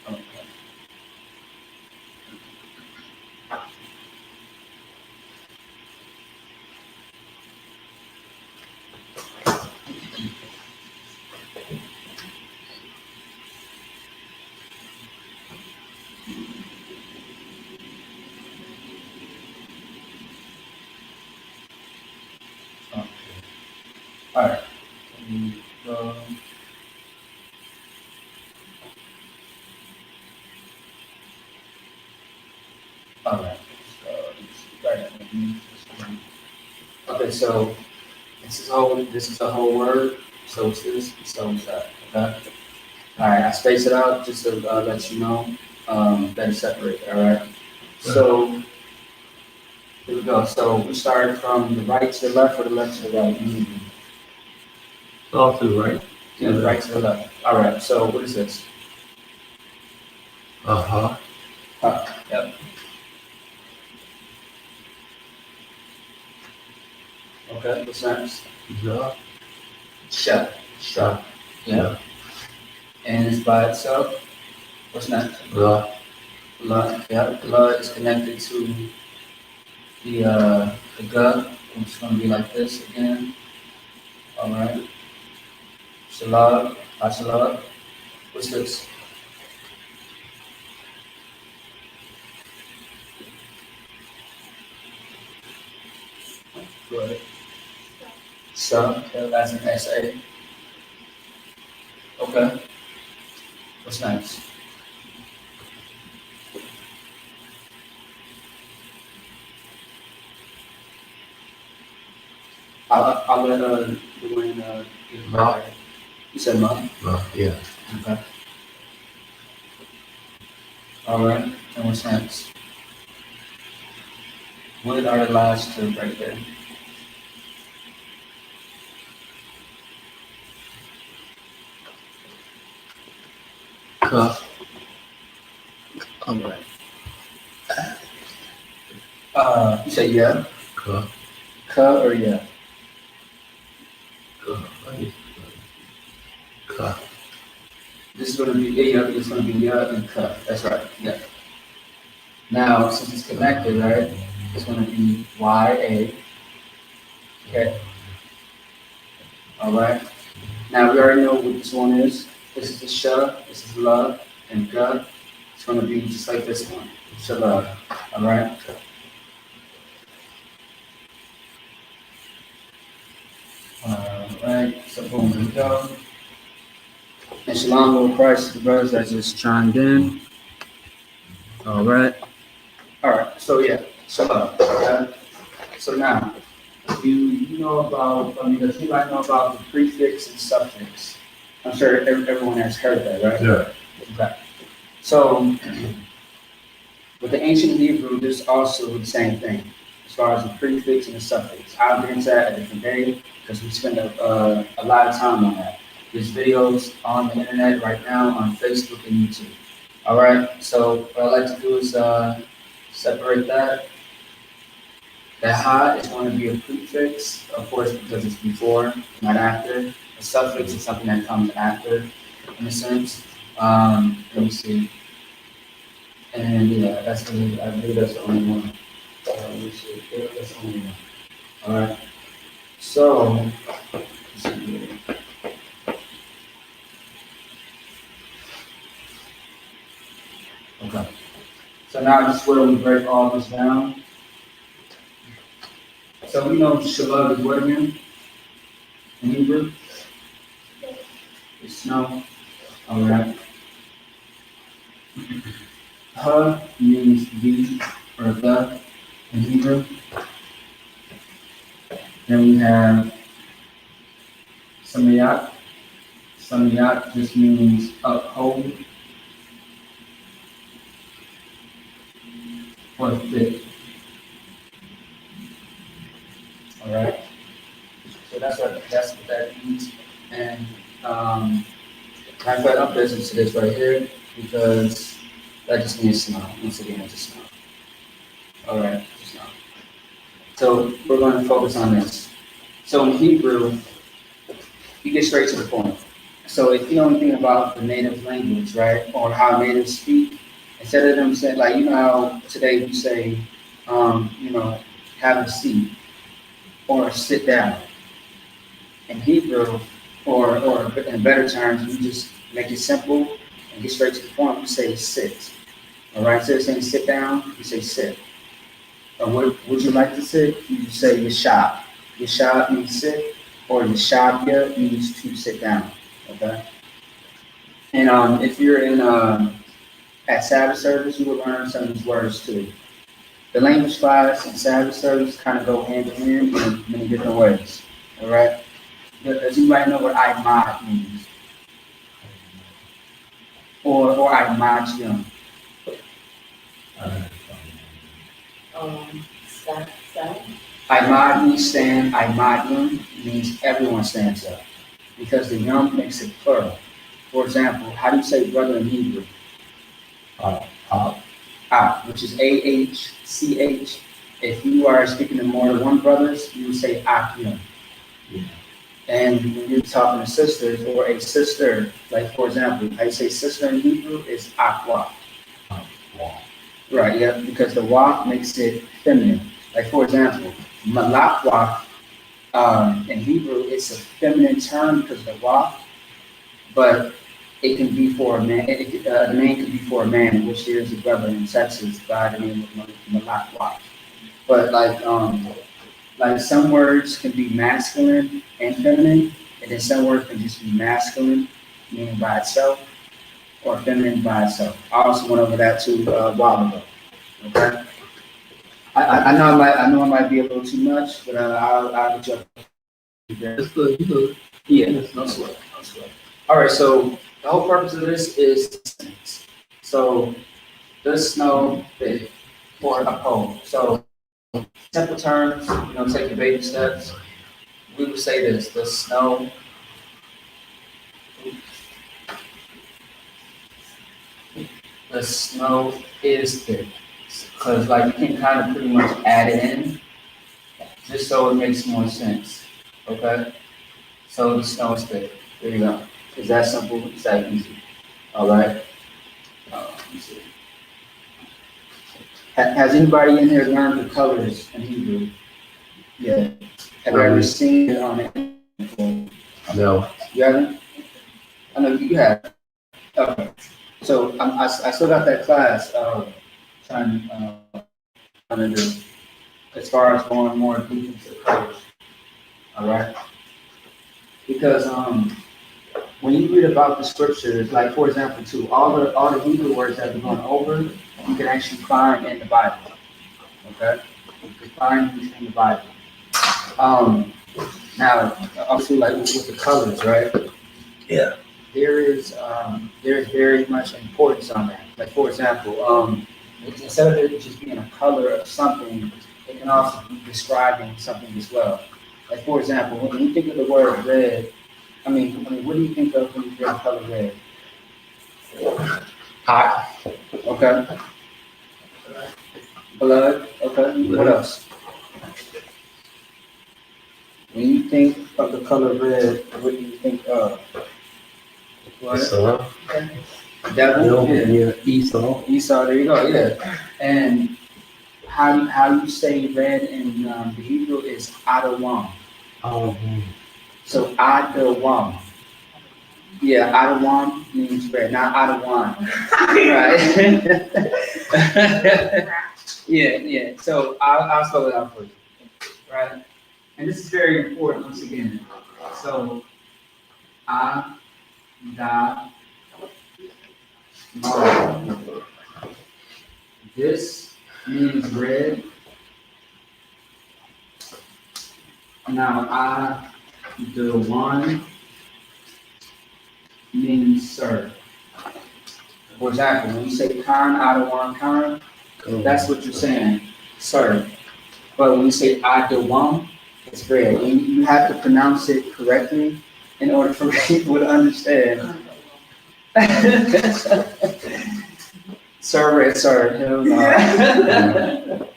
Okay. Alright. Go. Alright. Okay, so this is a whole word. So it's this, so it's that. Okay. Alright, I space it out just to let you know that it's separated. Alright. So here we go. So we started from the right to the left or the left to the right. All to the right. Yeah, the right to the left. All right. So what is this? Uh-huh. Yep. Okay. What's next? Ja. Shut. Sha. Yeah. And it's by itself. What's next? La. La. Yeah. La is connected to the gut, which is going to be like this again. All right. Shalab. Shalab. What's this? Go ahead. Sa. That's an SA. Okay. What's next? I'll let Dwayne get Ma. back. You said ma? La. Yeah. Okay. All right. And what's next? What are the last two right there? Ka. All right. You say yeah? Ka. Ka or yeah? is going to be, yeah, it's going to be and cut. That's right. Yeah. Now, since it's connected, right, it's going to be YA. Okay. All right. Now, we already know what this one is. This is the SHA, this is love, and God. It's going to be just like this one. SHALAM. All right. All right. So, boom, there we go. And shalom, Lord Christ, the brothers that just chimed in. All right. All right. So, yeah. Shalom. Okay. So now, you know about, does anybody know about the prefix and suffix? I'm sure everyone has heard that, right? Yeah. Okay. So, with the ancient Hebrew, there's also the same thing as far as the prefix and the suffix. I'll get into that a different day because we spend a lot of time on that. There's videos on the internet right now on Facebook and YouTube. All right. So what I like to do is separate that. That ha is going to be a prefix, of course, because it's before, not after. A suffix is something that comes after, in a sense. Let me see. And yeah, I believe that's the only one. Let me see. Yeah, that's the only one. All right. So, let's see here. Okay. So now this is where we break all this down. So we know shalom is what again? In Hebrew? It's snow. All right. Ha means the or the in Hebrew. Then we have samayat. Samayat just means uphold or fit. All right. So that's what that means. And matter of fact, I'm pressing to this right here because that just means snow. Once again, it's just snow. All right, just snow. So we're going to focus on this. So in Hebrew, you get straight to the point. So if you know anything about the native language, right, or how natives speak, instead of them saying, like, you know how today we say, have a seat or sit down. In Hebrew, or in better terms, we just make it simple and get straight to the point. We say sit. All right, instead of saying sit down, you say sit. Or would you like to sit? You say yashab. Yashab means sit, or yashabya means to sit down. Okay. And if you're in at Sabbath service, you will learn some of these words too. The language class and Sabbath service kind of go hand in hand in many different ways. All right. Does anybody know what imad means? Or imagium? Stand. Imad means stand. Imadium means everyone stands up because the yum makes it plural. For example, how do you say brother in Hebrew? Which is AHCH. If you are speaking to more than one brothers, you would say akyum. Yeah. And when you're talking to sisters or a sister, like for example, how you say sister in Hebrew is akwa. Right, yeah, because the wak makes it feminine. Like for example, malakwa in Hebrew, it's a feminine term because of the wak, but it can be for a man. The name can be for a man, which there is a brother in Texas by the name of malakwa. But like some words can be masculine and feminine, and then some words can just be masculine, meaning by itself, or feminine by itself. I also went over that too a while ago. Okay. I know I might be a little too much, but I'll get you up there. It's good. You good. Yeah, no sweat. All right, so the whole purpose of this is so the snow fit for a pole. So simple terms, take your baby steps. We would say this: the snow. The snow is thick, because like you can kind of pretty much add it in, just so it makes more sense. Okay, so the snow is thick. There you go. It's that simple. It's that easy. All right. Let me see. Has anybody in here learned the colors in Hebrew? Yeah. Have you ever seen it on it before? No. You haven't? I know you have. Okay. So I still got that class trying to do as far as going more deep into the colors. All right. Because when you read about the scriptures, like for example, too, all the Hebrew words that we're going over, you can actually find in the Bible. Okay, you can find these in the Bible. Now, obviously, like with the colors, right? Yeah. There's very much importance on that. Like for example, instead of it just being a color of something, it can also be describing something as well. Like for example, when you think of the word red, I mean, what do you think of when you hear the color red? Hot. Okay. Blood. Okay. What else? When you think of the color red, what do you think of? What? So, Devil. Yeah, Esau. Esau. There you go. Yeah. And how you say red in the Hebrew is Adawam. So Adawam. Yeah, Adawam means red, not Adawan. Right? Yeah. So I'll spell it out for you. Right? And this is very important once again. So Adawam. This means red. Now Adawam means sir. For example, when you say Khan, Adawan Khan, that's what you're saying, sir. But when you say Adawam, it's red. And you have to pronounce it correctly in order for people to understand. Sir, red, sir. Hell no.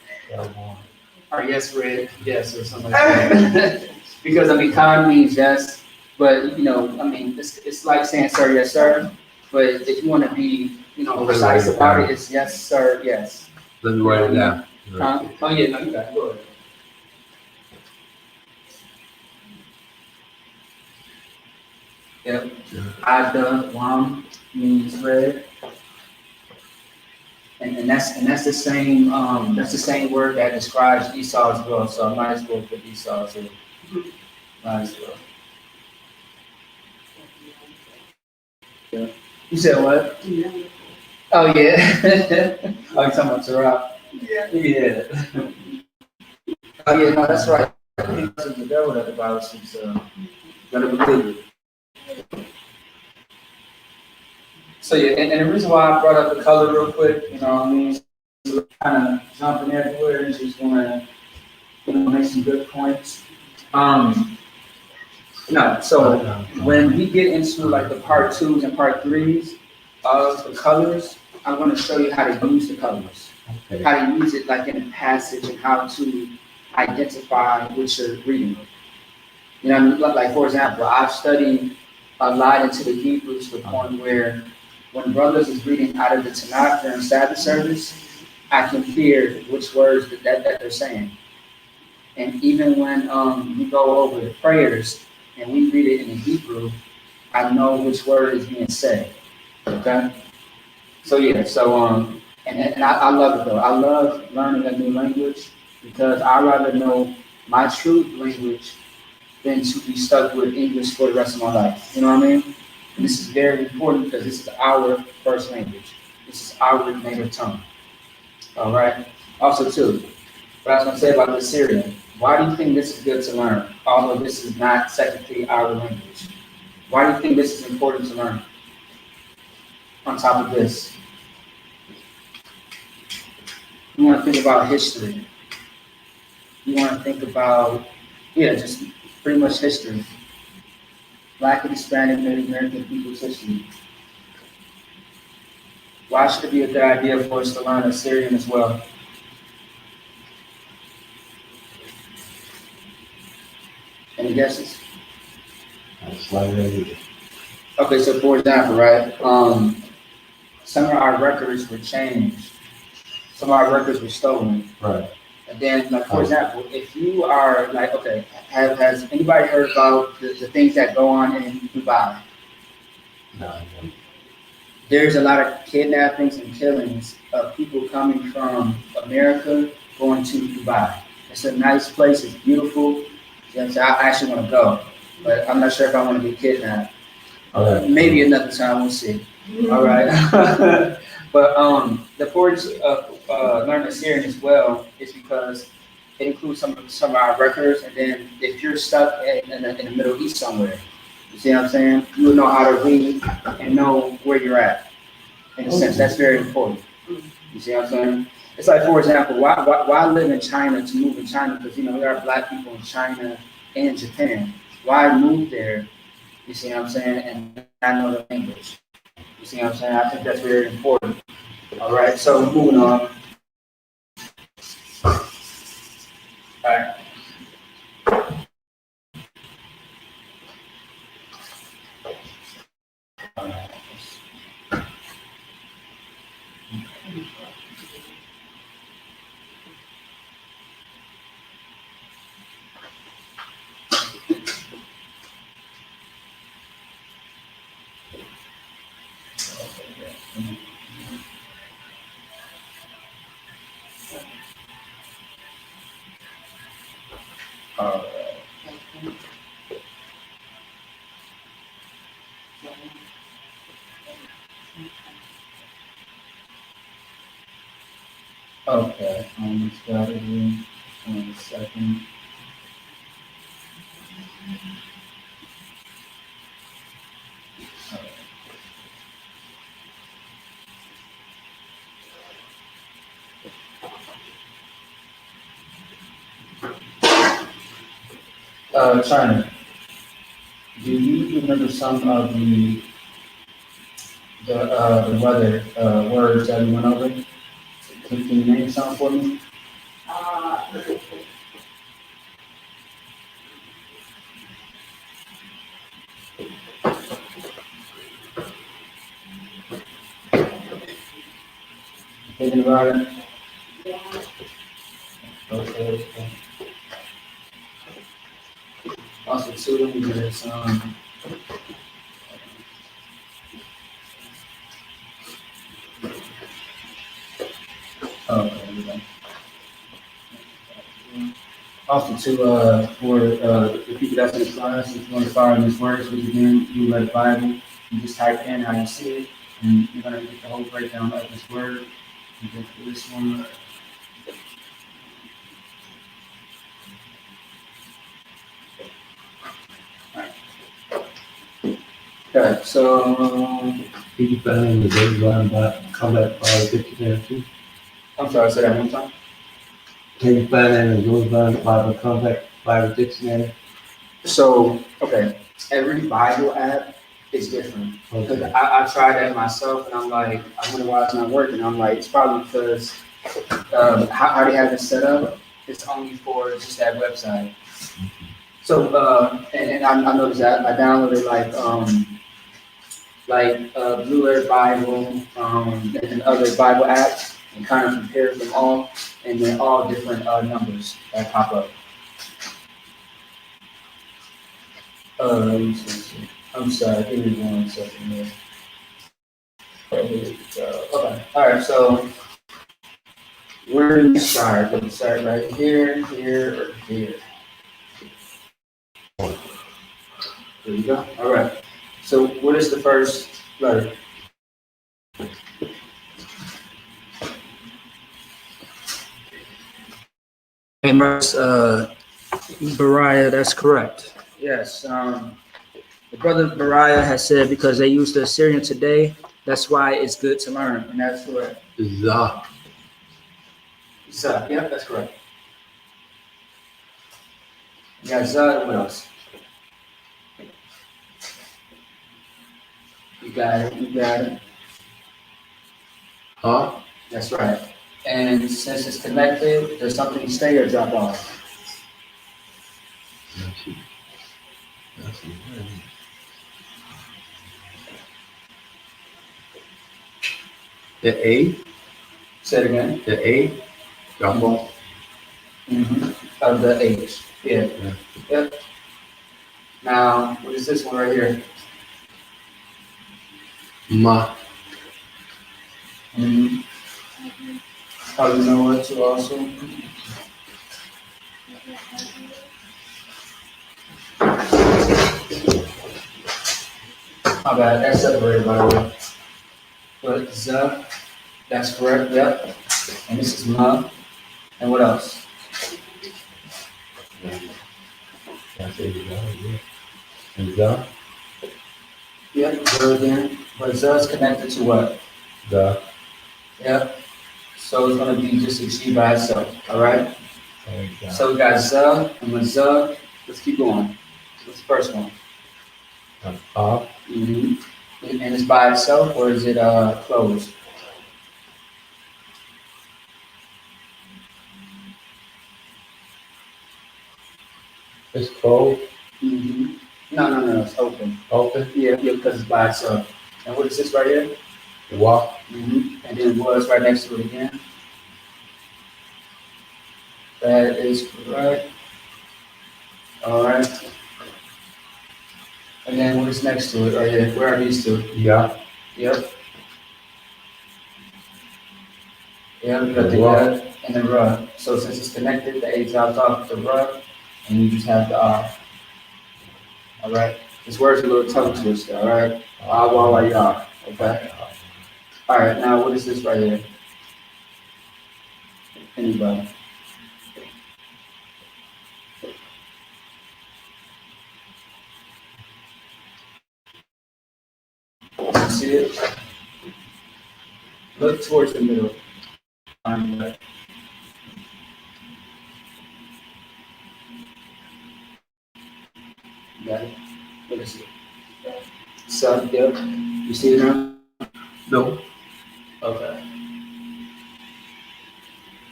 Or yes, red, yes, or something like that. Because, I mean, Khan means yes, but, you know, I mean, it's like saying sir, yes, sir. But if you want to be, you know, precise about it, it's yes, sir, yes. let me write it down. Oh, yeah, no, you got it. Go ahead. Yep. Adawam means red. And that's the same word that describes Esau as well. So I might as well put Esau too. Might as well. Yeah. You said what? Oh yeah. Oh, you talking about Sarah? Yeah. Oh yeah, no, that's right. It's the devil that the Bible speaks of. Gotta believe it. So yeah, and the reason why I brought up the color real quick, you know what I mean? So kind of jumping everywhere and just want to, make some good points. No, so when we get into like the part 2s and part 3s of the colors, I'm going to show you how to use the colors, how to use it like in a passage and how to identify what you're reading. You know, like for example, I've studied a lot into the Hebrews to the point where when brothers is reading out of the Tanakh during Sabbath service, I can hear which words that they're saying. And even when we go over the prayers and we read it in the Hebrew, I know which word is being said. Okay? So yeah, and I love it though. I love learning a new language because I rather know my true language than to be stuck with English for the rest of my life. You know what I mean? And this is very important because this is our first language. This is our native tongue. All right? Also too, what I was gonna say about the Syrian. Why do you think this is good to learn? Although this is not technically our language. Why do you think this is important to learn? On top of this, you want to think about history. You want to think about, just pretty much history. Black and Hispanic Native American people's history. Why should it be a good idea for us to learn Assyrian as well? Any guesses? Okay, so for example, right? some of our records were changed. Some of our records were stolen. Right. And then, like, for example, if you are like, okay, has anybody heard about the things that go on in Dubai? No. There's a lot of kidnappings and killings of people coming from America going to Dubai. It's a nice place. It's beautiful. Yes, I actually want to go, but I'm not sure if I want to be kidnapped. Maybe another time. We'll see. All right. But the importance of learning Syrian as well is because it includes some of our records, and then if you're stuck in the Middle East somewhere, you see what I'm saying? You will know how to read and know where you're at. In a sense, that's very important. You see what I'm saying? It's like, for example, why live in China to move in China? Because, you know, there are black people in China and Japan. Why move there? You see what I'm saying? And I know the language. You see what I'm saying? I think that's very important. All right, so moving on. All right. Okay, almost got it here. 1 second. China, do you remember some of the weather words that we went over? Can you name some for me? Thinking about it? Okay. Also, too, there's okay. Also, too, for the people that's in the class, if you want to follow these words, which again, you read the Bible, you just type in how you see it, and you're gonna get the whole breakdown of this word. You get this one. Okay, so Did you find the date line about combat fire dictionary too? I'm sorry, say that one time. Can you find that in those lines about the combat fire dictionary? So, okay, every Bible app is different. Because Okay. I tried that myself, and I'm like, I wonder why it's not working. I'm like, it's probably because how they have it set up, it's only for just that website. So, and I noticed that I downloaded Blue Earth Bible, and other Bible apps, and kind of compared them all, and they're all different numbers that pop up. Let me see. I'm sorry, give me 1 second here. Okay, all right, so where do we start? Let's start right here, here, or here. There you go. All right. So what is the first letter? Amos, Bariah, that's correct. Yes. The brother Bariah has said because they use the Assyrian today, that's why it's good to learn, and that's correct. Zah. So, yeah, that's correct. Yeah, Zah, what else? You got it, you got it. Huh? That's right. And since it's connected, there's something to stay or drop off. The A, Say it again. the A, Gabon. Of the H. Yeah. Yeah. Yep. Now, what is this one right here? Ma, Mm-hmm. Probably know what to also. My bad, that's separated by the way. But Z, that's correct, yep. And this is Ma. And what else? I say the yeah. And the, Yep, Z again. But Z is connected to what? the, Yep. So it's gonna be just a G by itself, all right? and the. So we got Z and with Z, let's keep going. What's the first one? R, Mm-hmm. And it's by itself or is it closed? it's closed, Mm-hmm. No, it's open. open, Yeah, because it's by itself. And what is this right here? wa, Mm-hmm. And then was right next to it again. That is correct. All right. And then what is next to it right here? Where are these two? ya, Yep. Yeah, we got the Ra. and the ra. So since it's connected, the A drops off the ra, and you just have the R. All right. This word's a little tongue twister. All right. Ah, wah, wah, yah. Okay. All right. Now what is this right here? Anybody? You see it? Look towards the middle. Right. Got it? What is it? Sun, yep. You see it now? no, Okay.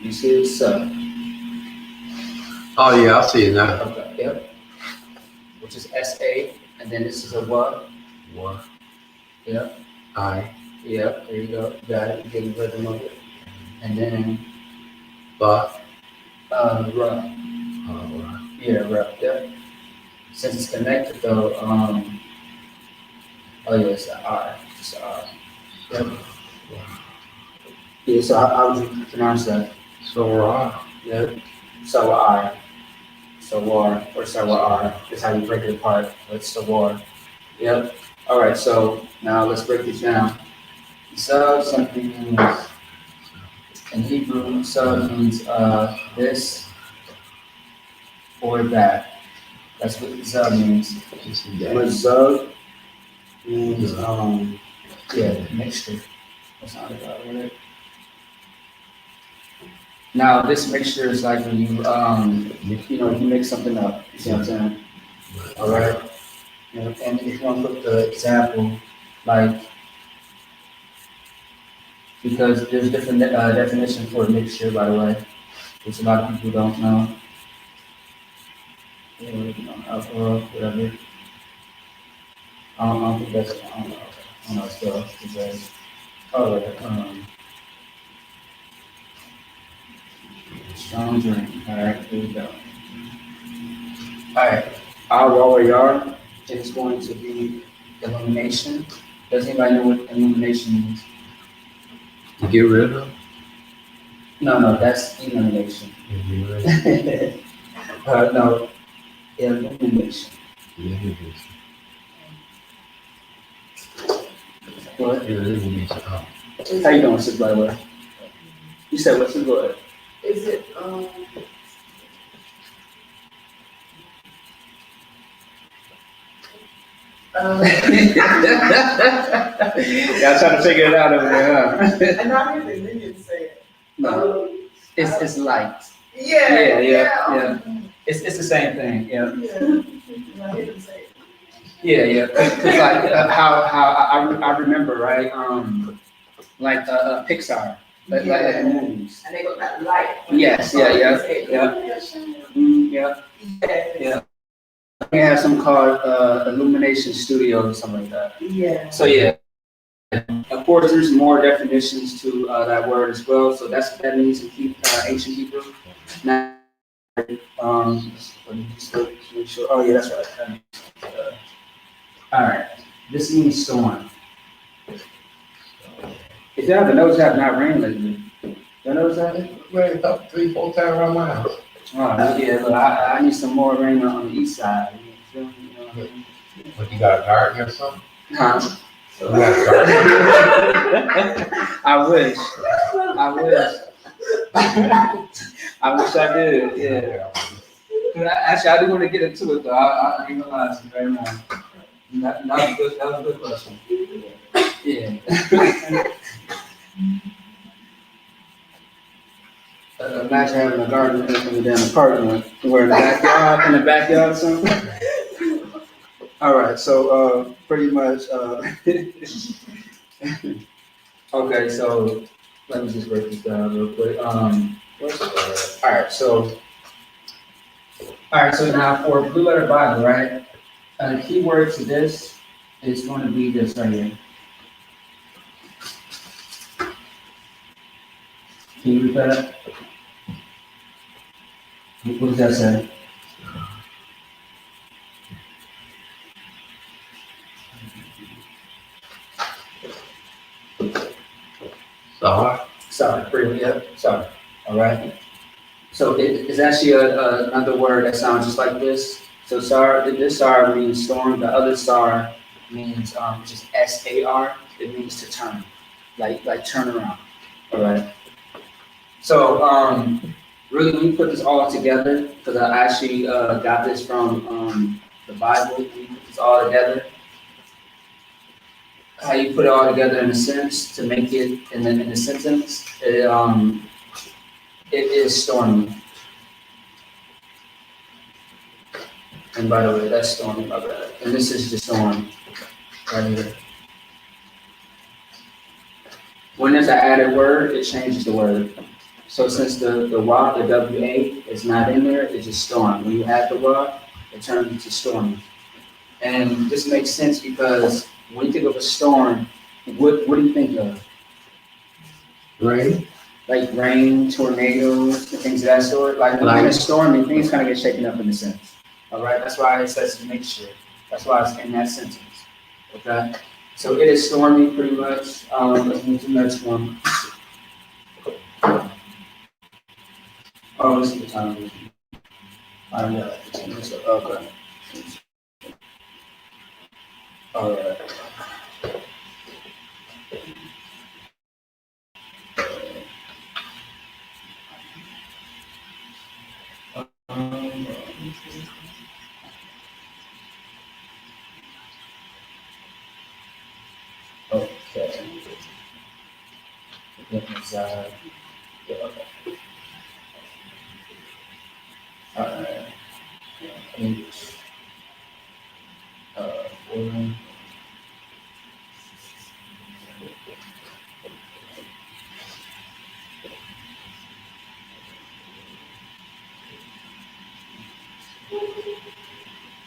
You see it, sun. oh yeah, I see it now. Okay, yep. Which is SA, and then this is a what? Wa, Yep, I, yep, there you go. You got it. You get the rhythm of it. And then, ba, ra. ra, Yeah, ra, yep. Since it's connected though, oh yeah, it's an R. Just an R. Yep. Yeah, so how would you pronounce that? so ra, Yep. Sawar. Sawar or Sawar is how you break it apart. It's Sawar. Yep. All right. So now let's break this down. Sub simply means in Hebrew. Sub means this or that. That's what sub means. just But that. sub means yeah, mixture. That's not about it. Now this mixture is like when you mix something up. You see what I'm saying? All right. And if you want to put the example, like, because there's different definitions for a mixture, by the way, which a lot of people don't know. Alcohol, whatever. I don't think that's, I don't know still, because, strong drink. All right, here we go. All right, our lower yard is going to be illumination. Does anybody know what illumination means? To get rid of? No, that's elimination. To get rid of? No, illumination. Elimination. What? Elimination. Oh. How you doing, sis, by the way? You said what's the word? Is it, Y'all trying to figure it out over there, huh? and I hear the Indians say it. No, it's light. Yeah. Yeah. It's the same thing, yeah. Yeah. I hear them say it. Yeah. Cause like how I remember, right? Like Pixar, like the movies. And they go that light. Yes, yeah. Yeah. We have some called Illumination Studios or something like that. Yeah. So yeah, Of course, there's more definitions to that word as well. So that's what that means in ancient Hebrew. Now, just to make sure. Oh yeah, that's right. All right. This means storm. If y'all have noticed, have not rained lately. Y'all notice that? Rain about 3-4 times around my house. Oh yeah, but I need some more rain on the east side. You feel me? You know what I mean? What, you got a garden or something? Huh? You got a garden? I wish. I wish I did. Yeah. Actually, I do want to get into it though. I ain't gonna lie to you right now. That was a good question. Yeah. Imagine having a garden in the damn apartment. We're in the backyard or something. All right, so pretty much. Okay, so let me just break this down real quick. All right, so now for Blue Letter Bible, right? The key word to this is going to be this right here. Can you read that? What does that say? Sorry, pretty, yeah, sorry. All right. So it's actually another word that sounds just like this. So SAR, this SAR means storm. The other SAR means just SAR. It means to turn, like turn around. All right. So really, when you put this all together, because I actually got this from the Bible. When you put this all together, how you put it all together in a sense to make it in a sentence, it is stormy. And by the way, that's stormy, my bad. And this is the storm right here. When there's an added word, it changes the word. So since the wa, the WA is not in there, it's just storm. When you add the wa, it turns into stormy. And this makes sense because when you think of a storm, what do you think of? Rain? Like rain, tornadoes, and things of that sort. Like when it's stormy, things kind of get shaken up in a sense. All right, that's why it says mixture. That's why it's in that sentence. Okay, so it is stormy pretty much. Let's move to the next one. Oh, this is the time. I know. Okay. All right. Okay. Inside. Yeah, okay. All right. English. Foreign.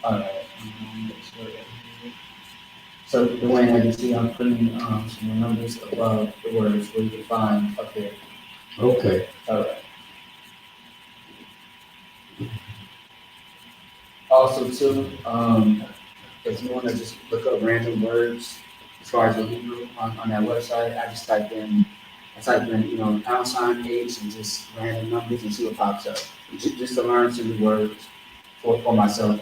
All right. So the way I can see, I'm putting some numbers above the words where you can find up there. Okay. All right. Also, too, if you want to just look up random words as far as the Hebrew on that website, I type in, pound sign H and just random numbers and see what pops up. Just to learn some new words for myself.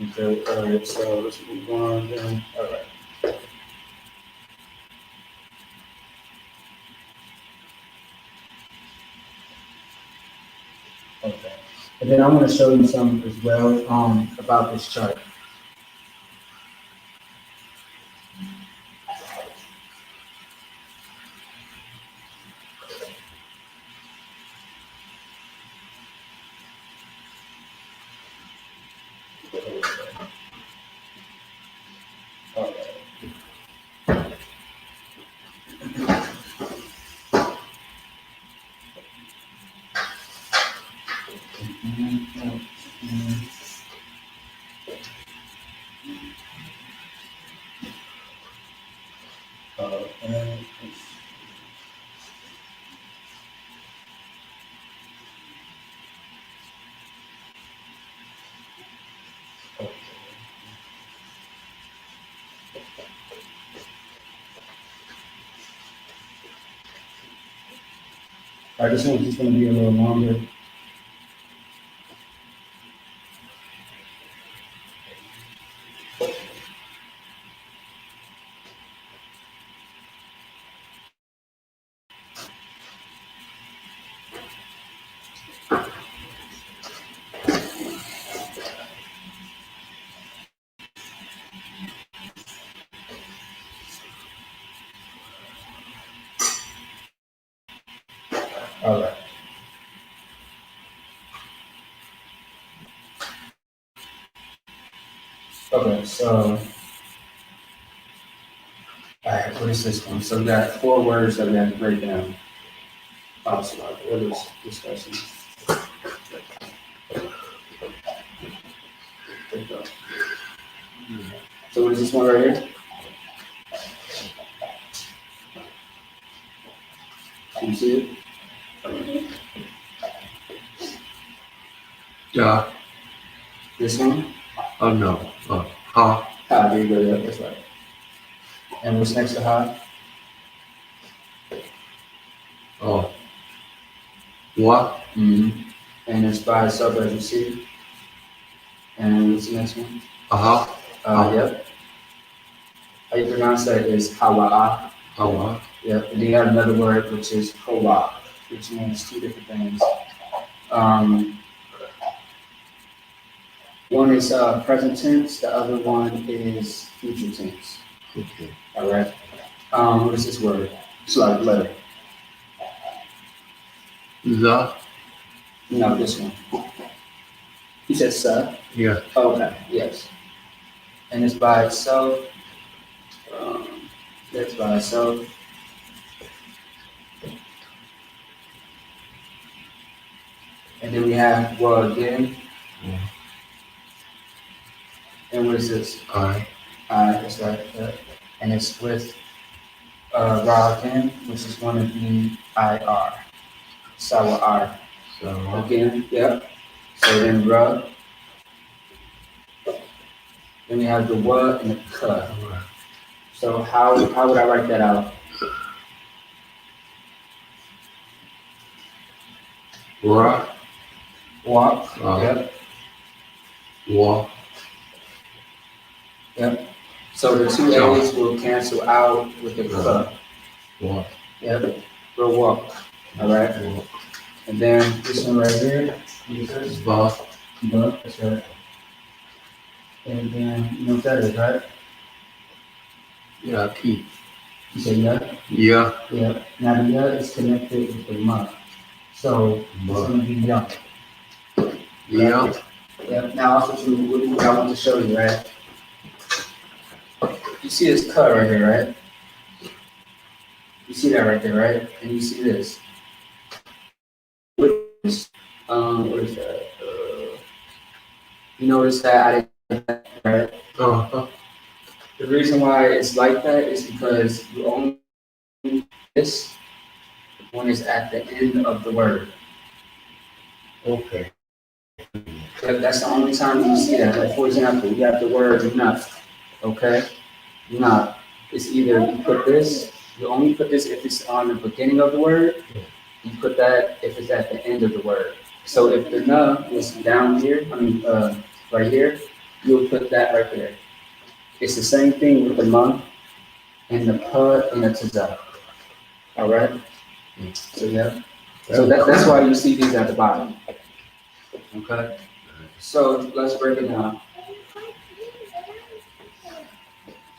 Okay, all right, so let's move on then. All right. Okay. And then I want to show you some as well about this chart. All right. All right, this one's just gonna be a little longer. All right. Okay, so, all right, what is this one? So we got 4 words that we have to break down. Awesome, what is discussion? There you go. So what is this one right here? Can you see it? Yeah. This one? Oh no. Ha. Ah, there you go, yeah, that's right. And what's next to ha? Oh. What? Mm-hmm. And it's by itself, as you see. And what's the next one? Yep. How you pronounce that is hawa'a. Hawa. Yep. And then you have another word which is howa, which means 2 different things. One is present tense, the other one is future tense. Okay. All right. What is this word? It's like letter. The. No, this one. He said sa. Yeah. Okay. Yes. And it's by itself. That's by itself. And then we have well again. Yeah. And what is this? I. That's right. And it's with ra again, which is one of the IR. Sawa R. So. Again, yep. So then ra. Then we have the wa and the ka. So how would I write that out? Ra. Walk. Ra. Yep. Wa. Yep. So the 2 A's will cancel out with the ka. Wa. Yep. We'll walk. All right. Wa. And then this one right here. What is this? Ba. Ba. That's right. And then you know what that is, right? Yeah. Ki. You say yeah. Yeah. Yeah. Now the yeah is connected with the ma. So it's gonna be young. Yeah. Yeah. Now that's what I want to show you, right? You see this cut right here, right? You see that right there, right? And you see this. What is that? You notice that I didn't, right? The reason why it's like that is because you only this one is at the end of the word. Okay. That's the only time you see that. Like for example, you have the word not. Okay? Not. It's either you put this, you only put this if it's on the beginning of the word. You put that if it's at the end of the word. So if the na is down here, right here, you'll put that right there. It's the same thing with the ma and the pa and the taza. All right? So yeah. So that's why you see these at the bottom. Okay? So let's break it down.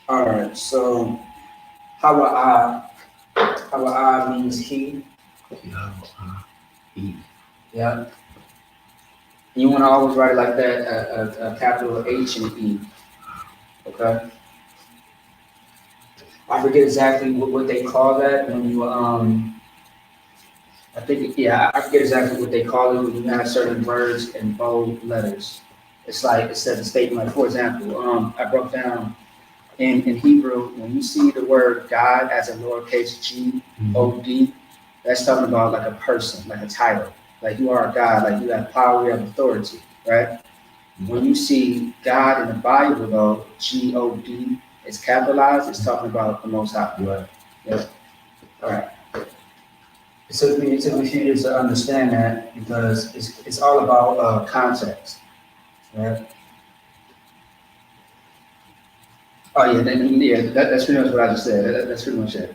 All right, so hawa'a means he. Yeah. You want to always write it like that, a capital H and E. Okay. I forget exactly what they call that when you I forget exactly what they call it when you have certain words in bold letters. It's like it says a statement like, for example, I broke down in Hebrew, when you see the word God as a lowercase G-O-D, that's talking about like a person, like a title. Like you are a God, like you have power, you have authority, right? When you see God in the Bible, though, G-O-D is capitalized, it's talking about the Most High. Right. Yeah. All right. It took me a few years to understand that because it's all about context, right? Oh yeah, that's pretty much what I just said. That's pretty much it.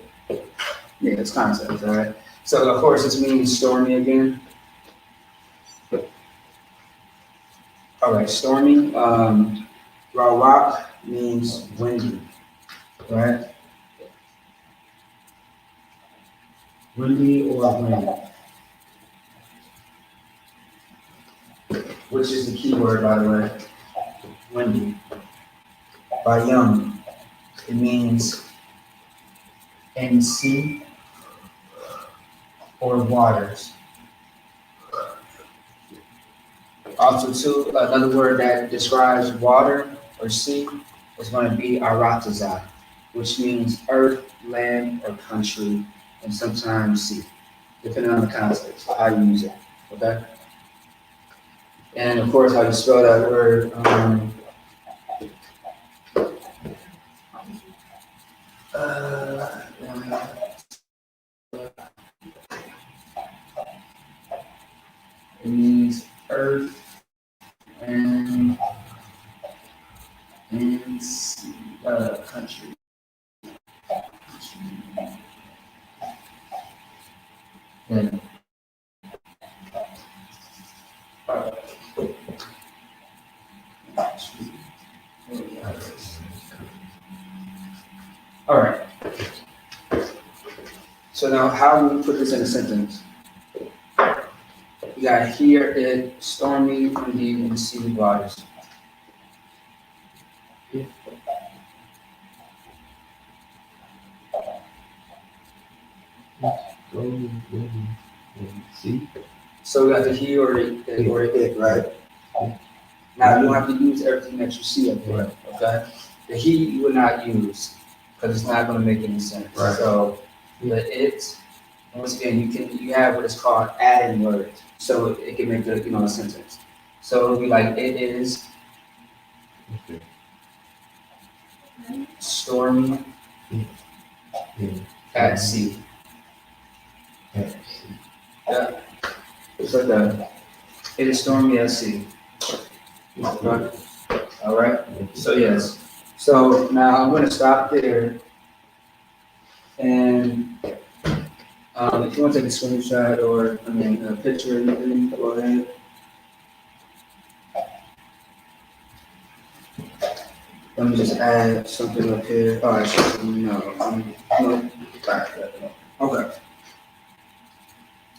Yeah, it's context, all right? So of course it means stormy again. All right, stormy. Rawak means windy, right? Windy or windy, which is the key word, by the way. Windy. Bayam, it means in sea or waters. Also, too, another word that describes water or sea is going to be arataza, which means earth, land, or country, and sometimes sea, depending on the context, how you use it. Okay? And of course, how you spell that word. It means earth and sea, country. And, all right. So now, how do we put this in a sentence? You got here it stormy, windy, and sea waters. See? So we got the he or it, right? Now you don't have to use everything that you see up there, okay? The he you would not use because it's not going to make any sense. Right. So the it, once again, you have what is called adding words, so it can make a sentence. So it'll be like it is Okay. stormy Yeah. at sea. Yeah. Yeah, it's like that. It is stormy at sea. Okay. All right. So yes. So now I'm going to stop there, and if you want to take a screenshot or a picture or anything, go ahead. Let me just add something up here. Oh, actually, no. Okay.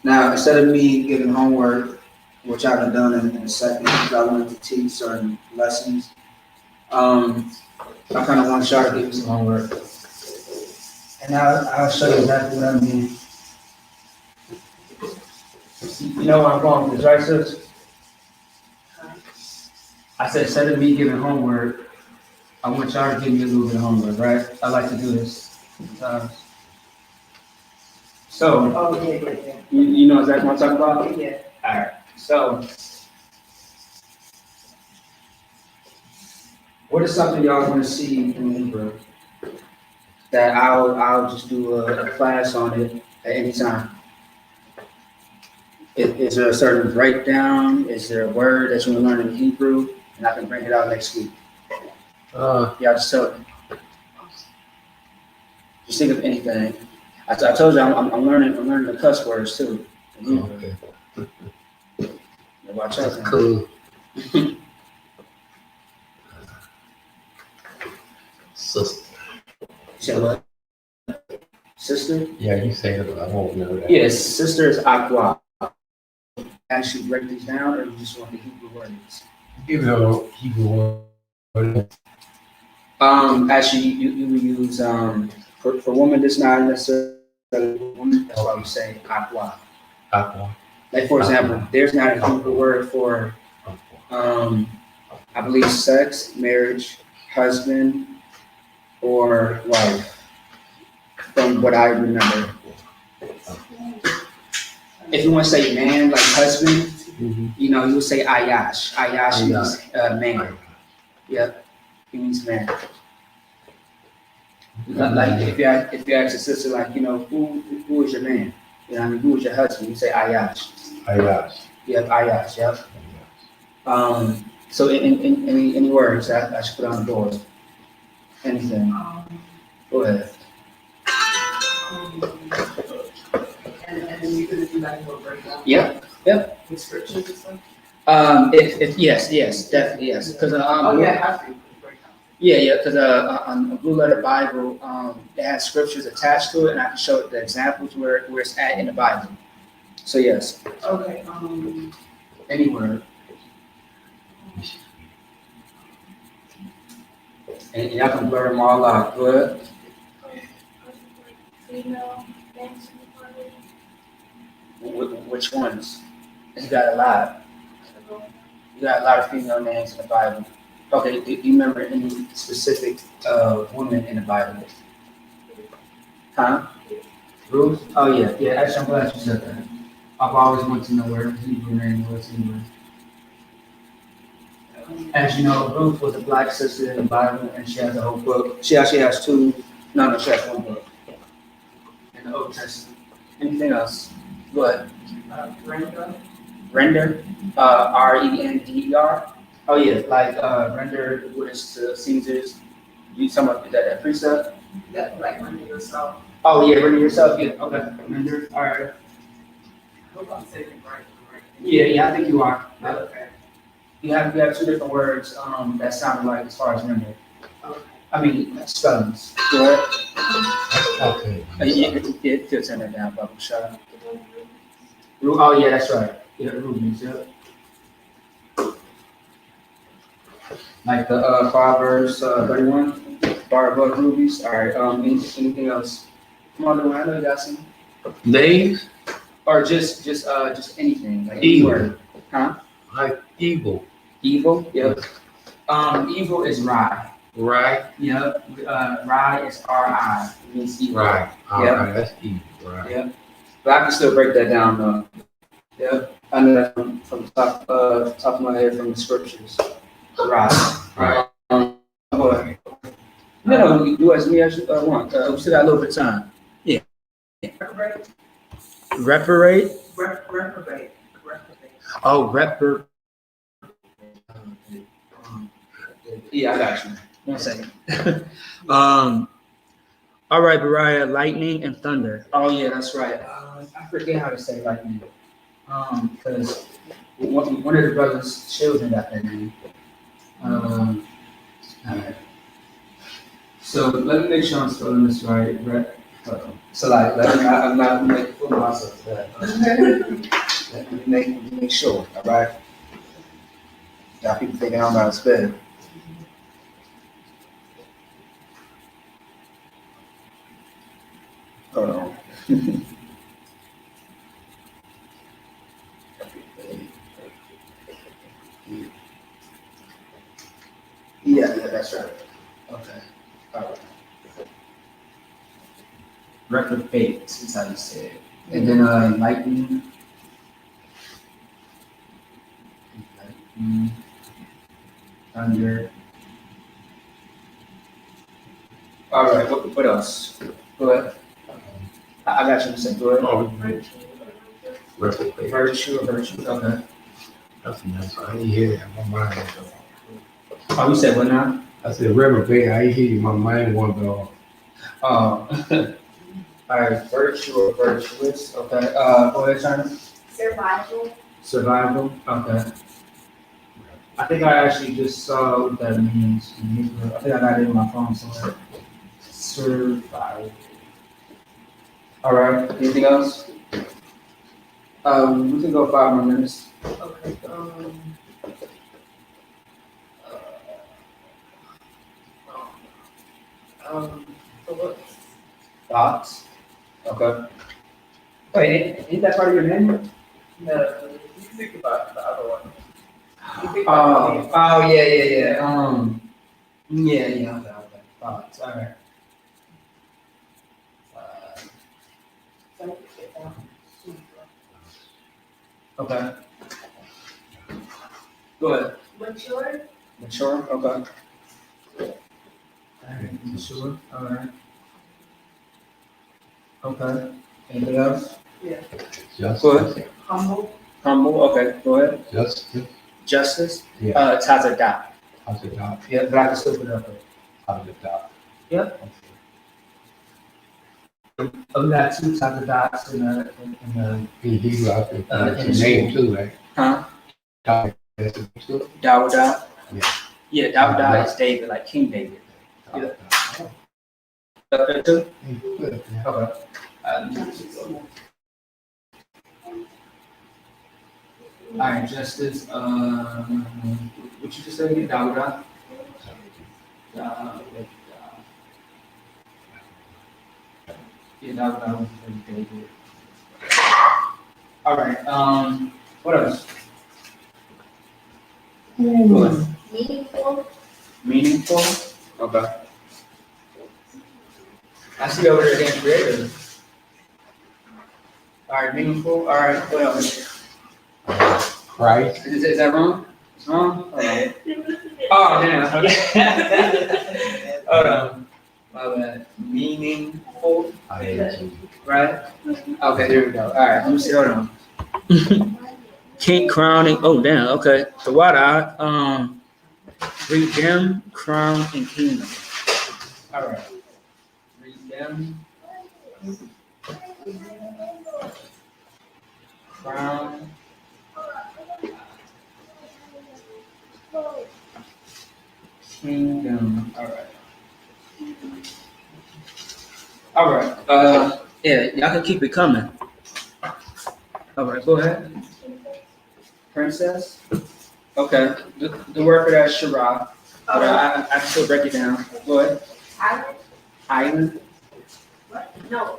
Now, instead of me giving homework, which I haven't done in a second, because I wanted to teach certain lessons, I kind of want y'all to give me some homework. And I'll show you exactly what I mean. You know where I'm going with this, right, sis? I said, instead of me giving homework, I want y'all to give me a little bit of homework, right? I like to do this sometimes. So, Oh, yeah. you know exactly what I'm talking about? Yeah. All right. So, what is something y'all want to see in Hebrew that I'll just do a class on it at any time? Is there a certain breakdown? Is there a word that you want to learn in Hebrew, and I can bring it out next week? Y'all just tell me. Just think of anything. I told you I'm learning the cuss words too. In Hebrew. Okay. Watch out. That's cool. Sister. Say what? Sister? Yeah, you say it, but I won't know that. Yes, sister is aqua. Actually break these down, or you just want the Hebrew words? Give it a Hebrew word. Actually, you will use for women. That's not necessarily woman. That's why we say aqua. Aqua. Like for example, there's not a Hebrew word for I believe sex, marriage, husband, or wife, from what I remember. If you want to say man, like husband, you know, you would say Ayash. Ayash means man. Yep, he means man. Like if you ask a sister, like, you know, who is your man? You know, what I mean, who is your husband? You say Ayash. Yep, Ayash. Yep. So in any words I should put on the board? Anything? Go ahead. And then you could do like a little breakdown. Yep. With scriptures and stuff. If yes, definitely yes, because Oh, yeah, I have to. Breakdown. yeah, because on a Blue Letter Bible, it has scriptures attached to it, and I can show the examples where it's at in the Bible. So yes, Okay, any word. And y'all can blur them all out. Good. Which ones? You got a lot. You got a lot of female names in the Bible. Okay, do you remember any specific women in the Bible? Huh? Ruth? Oh yeah. Actually, I'm glad you said that. I've always wanted to know where her Hebrew name was anyway. As you know, Ruth was a black sister in the Bible, and she has a whole book. She actually has two. No, she has one book in the Old Testament. Anything else? Go ahead. Render, R-E-N-D-E-R. Oh yeah, like render was to Caesar's. You talking about that precept? that like render yourself. Oh yeah, render yourself. Yeah, okay. Render. All right. I hope I'm saying it right. Yeah, I think you are. Okay. You have two different words that sound like as far as render. Okay. I mean spellings. Go ahead. Okay. Yeah, turn that down, Bubba. Shut up. Oh yeah, that's right. Yeah, rubies. Yeah. Like the Proverbs 31, bar above rubies. All right. Anything else? Come on, I know you got some. Names? Or just anything. Like any Evil. word. Huh? Like evil. Evil. Yep. Evil is rye. Right? Yep. Rye is R-I. It means evil. Right. All Yep. right. That's evil. Right. Yep. But I can still break that down though. Yep. I know that from the top of my head from the scriptures. Right. Right. Boy. No, you asked me as you want. We still got a little bit of time. Yeah. Reparate. Reprobate. Oh, Yeah, I got you. 1 second. All right, Bariah, lightning and thunder. Oh yeah, that's right. I forget how to say lightning. Because one of the brothers' children got that name. All right. So let me make sure I'm spelling this right. So like, I'm not making fool of myself today. Let me make sure. All right. Got people thinking I'm not spelling. Hold on. Yeah, that's right. Okay. All right. Reprobate is how you say it. And then lightning. Thunder. All right, what else? Go ahead. I got you to say, go ahead. Oh, reprobate. Virtue. Okay. That's nice. I didn't hear that in my mind. Oh, you said what now? I said reprobate. I hear you. My mind wandered off. Oh. All right, virtue or virtuous. Okay. Go ahead, China. Survival. Okay. I think I actually just saw what that means in Hebrew. I think I got it in my phone somewhere. Survival. All right. Anything else? We can go 5 more minutes. Okay. Thoughts. Okay. Wait, ain't that part of your name? No, you think about the other one. You think Oh, about yeah. Yeah. Okay. thoughts, all right. Okay. Go ahead. Mature, Mature, okay. Mature, all right. Okay. Anything else? Justice. humble, Humble, okay, go ahead. Justice. Justice, Yeah. Tazada. How's it done? Yeah, but I can still put it up there. How's it done? Yep. Oh, we got two Tazadots in the, In Hebrew, I think in it's a name too, right? huh? Dawid, that's a too. Dawuda? Yeah. Yeah, Dawuda is David, like King David. Yeah. Up there too? Good, yeah. Okay. All right, Justice, what you just said again, Dawuda? Yeah, Dawuda was David. All right, what else? Good. meaningful, Meaningful? Okay. I see over there again, creative. All right, meaningful, all right, what else? Christ. Is that wrong? It's wrong? All right. Oh, damn, okay. Hold on. My bad. Meaningful, I.S.U.P.K. right? Okay, there we go. All right, let me see, hold on. King crowning, oh, damn, okay. The water, redeem, crown, and kingdom. All right. Redeem, crown, kingdom. All right. All right. Yeah, y'all can keep it coming. All right, go ahead. Princess. Okay. The word for that is Shara. But I can still break it down. Go ahead. talent, Island. what? No,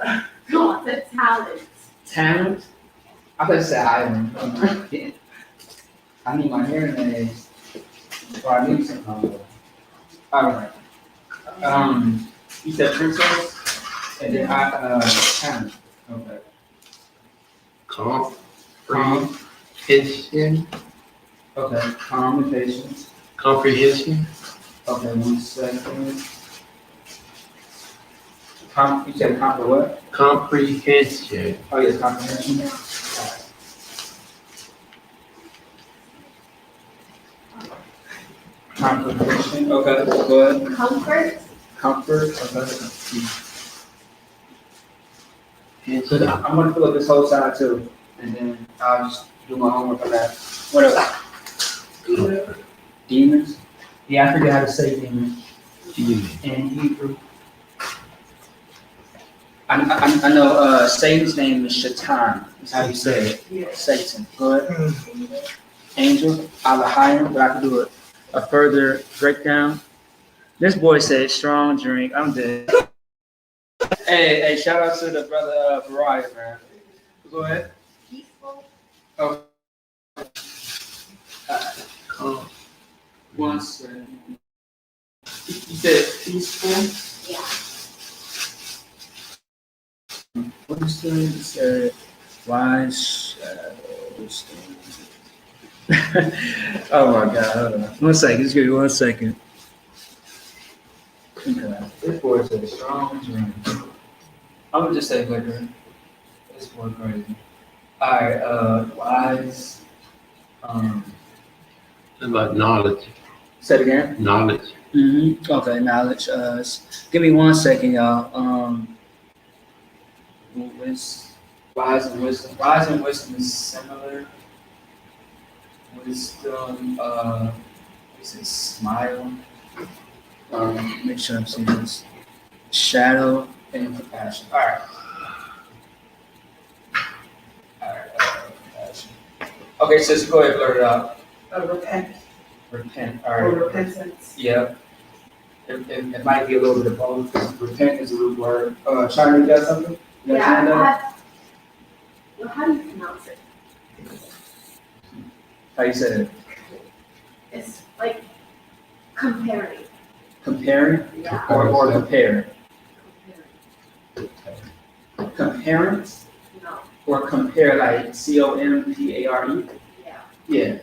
no, the talent. Talent. I thought you said island. I need my hearing aids. Or I need some. All right. You said princess, and then talent. Okay. Comprehension. Okay. Calm and patience. Comprehension. Okay, 1 second. You said what? Comprehension. Oh, yes, comprehension. Comprehension, okay, go ahead. Comfort, Comfort, okay. So I'm gonna fill up this whole side too, and then I'll just do my homework on that. What else? Demons? Yeah, I forget how to say demons in Hebrew. I know, Satan's name is Shaitan, that's how you say it, yes. Satan, go ahead. Angel, Alahayim, but I can do a further breakdown. This boy said strong drink, I'm dead. Hey, shout out to the brother, Mariah, man. Go ahead. Peaceful, Oh. 1 second. You said peaceful? yeah. What is the, you said wise shadows. Oh my God, hold on. 1 second, just give me 1 second. Okay. This boy said strong drink. I'm gonna just say liquor. This boy crazy. Alright, wise, About knowledge. say it again. Knowledge. Okay, knowledge. Give me 1 second, y'all. Wise and wisdom. Wise and wisdom is similar. Wisdom, is it smile? Make sure I'm seeing this. Shadow and compassion. All right. Compassion. Okay, sis, go ahead, blurt it out. Repent, Repent. All or right. repentance. Yeah. It might be a little bit of both, because repent is a root word. China, you got something? You got Yeah, something I there? have, well, how do you pronounce it? How you say it? It's like comparing. Comparing Yeah. or compare? Comparing No, or compare like COMPARE? yeah. Yeah,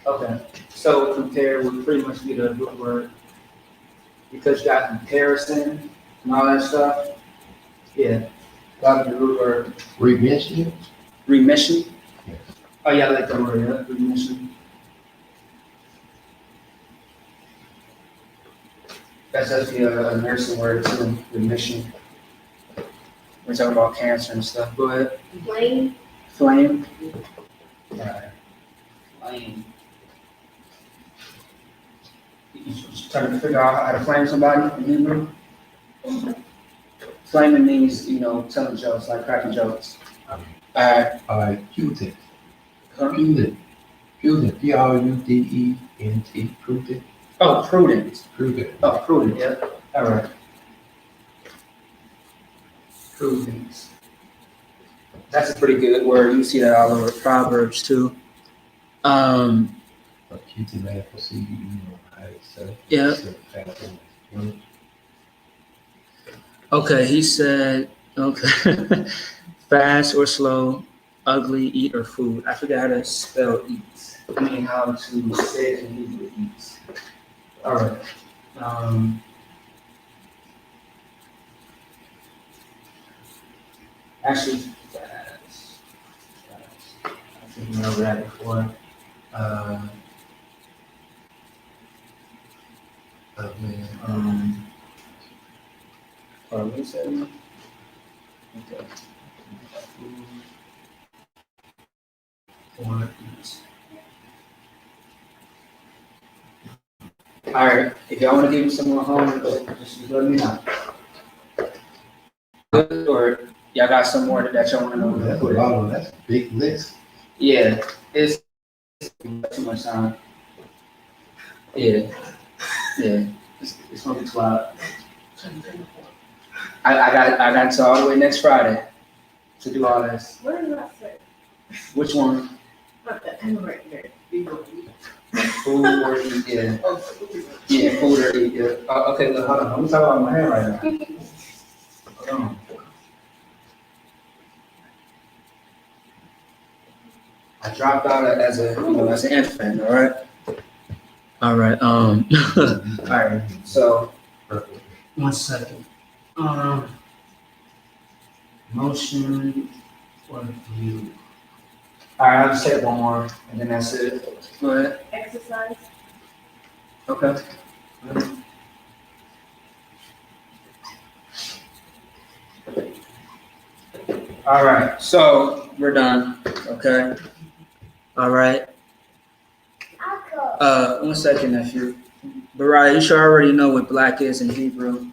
okay. So compare would pretty much be the root word. Because you got comparison and all that stuff. Yeah, that would be the root word. Remission? Remission? Yes. Oh yeah, I like that word, yeah, remission. That's actually a nursing word too, remission. We're talking about cancer and stuff. Go ahead. Blame, Flame. Alright. Flame. You trying to figure out how to flame somebody in Hebrew? Flaming means, telling jokes, like cracking jokes. Alright. Prudent. Huh? Prudent. Prudent. Prudent. Prudent. Oh, prudent. Prudent. Oh, prudent, yeah. Alright. Prudence. That's a pretty good word. You see that all over Proverbs too. Keep the man for see Yeah. Okay, he said, okay. Fast or slow, ugly, eat or food. I forgot how to spell eat. I mean how to say it in Hebrew, eat. Alright. Actually, fast. I think we know that before. What is that? Okay. Or eat. All right. If y'all want to give me some more homework, just let me know. Or y'all got some more that y'all want to know? That's a lot of, that's a big list. Yeah, it's too much time. Yeah, it's gonna be 12. I got to all the way next Friday to do all this. what did I say? Which one? Not that, I'm right here. Food or eat? Yeah, Oh, food. yeah, food or eat. Yeah. Okay, look, hold on. Let me talk about my hair right now. Hold on. I dropped out as an infant. All right. All right. So, one second. Motion or view. All right, I'll just take one more, and then that's it. Go ahead. Exercise, Okay. All right, so we're done. Okay. All right. 1 second, nephew. Bariah, you should already know what black is in Hebrew.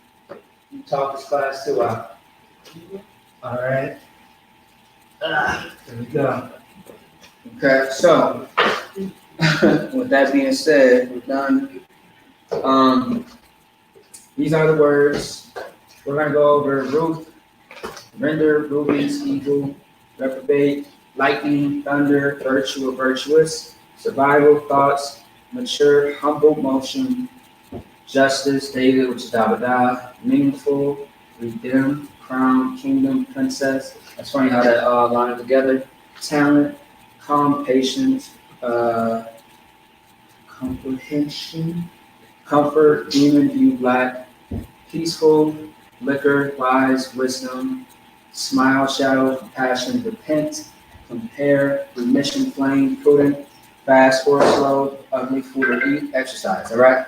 You taught this class too, All right. There we go. Okay, so with that being said, we're done. These are the words. We're gonna go over Ruth, render, Rubens, evil, reprobate, lightning, thunder, virtue or virtuous, survival, thoughts, mature, humble, motion, justice, David, which is Davidah, meaningful, redeem, crown, kingdom, princess. That's funny how that all line together. Talent, calm, patience, comprehension, comfort, demon, view, black, peaceful, liquor, wise, wisdom, smile, shadow, compassion, repent, compare, remission, flame, prudent, fast or slow, ugly, food or eat, exercise. All right.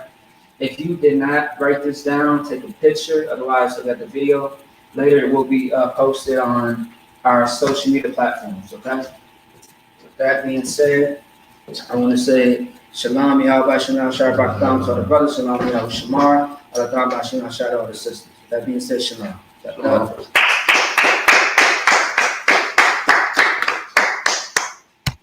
If you did not write this down, take a picture. Otherwise, look at the video. Later, it will be posted on our social media platforms. Okay. With that being said, I want to say Shalom, Yahweh, Shalom, Shabbat, to all the brothers, Shalom, Yahweh, Shamar, Allah, Shalom, Shalom, all the sisters. With that being said, Shalom.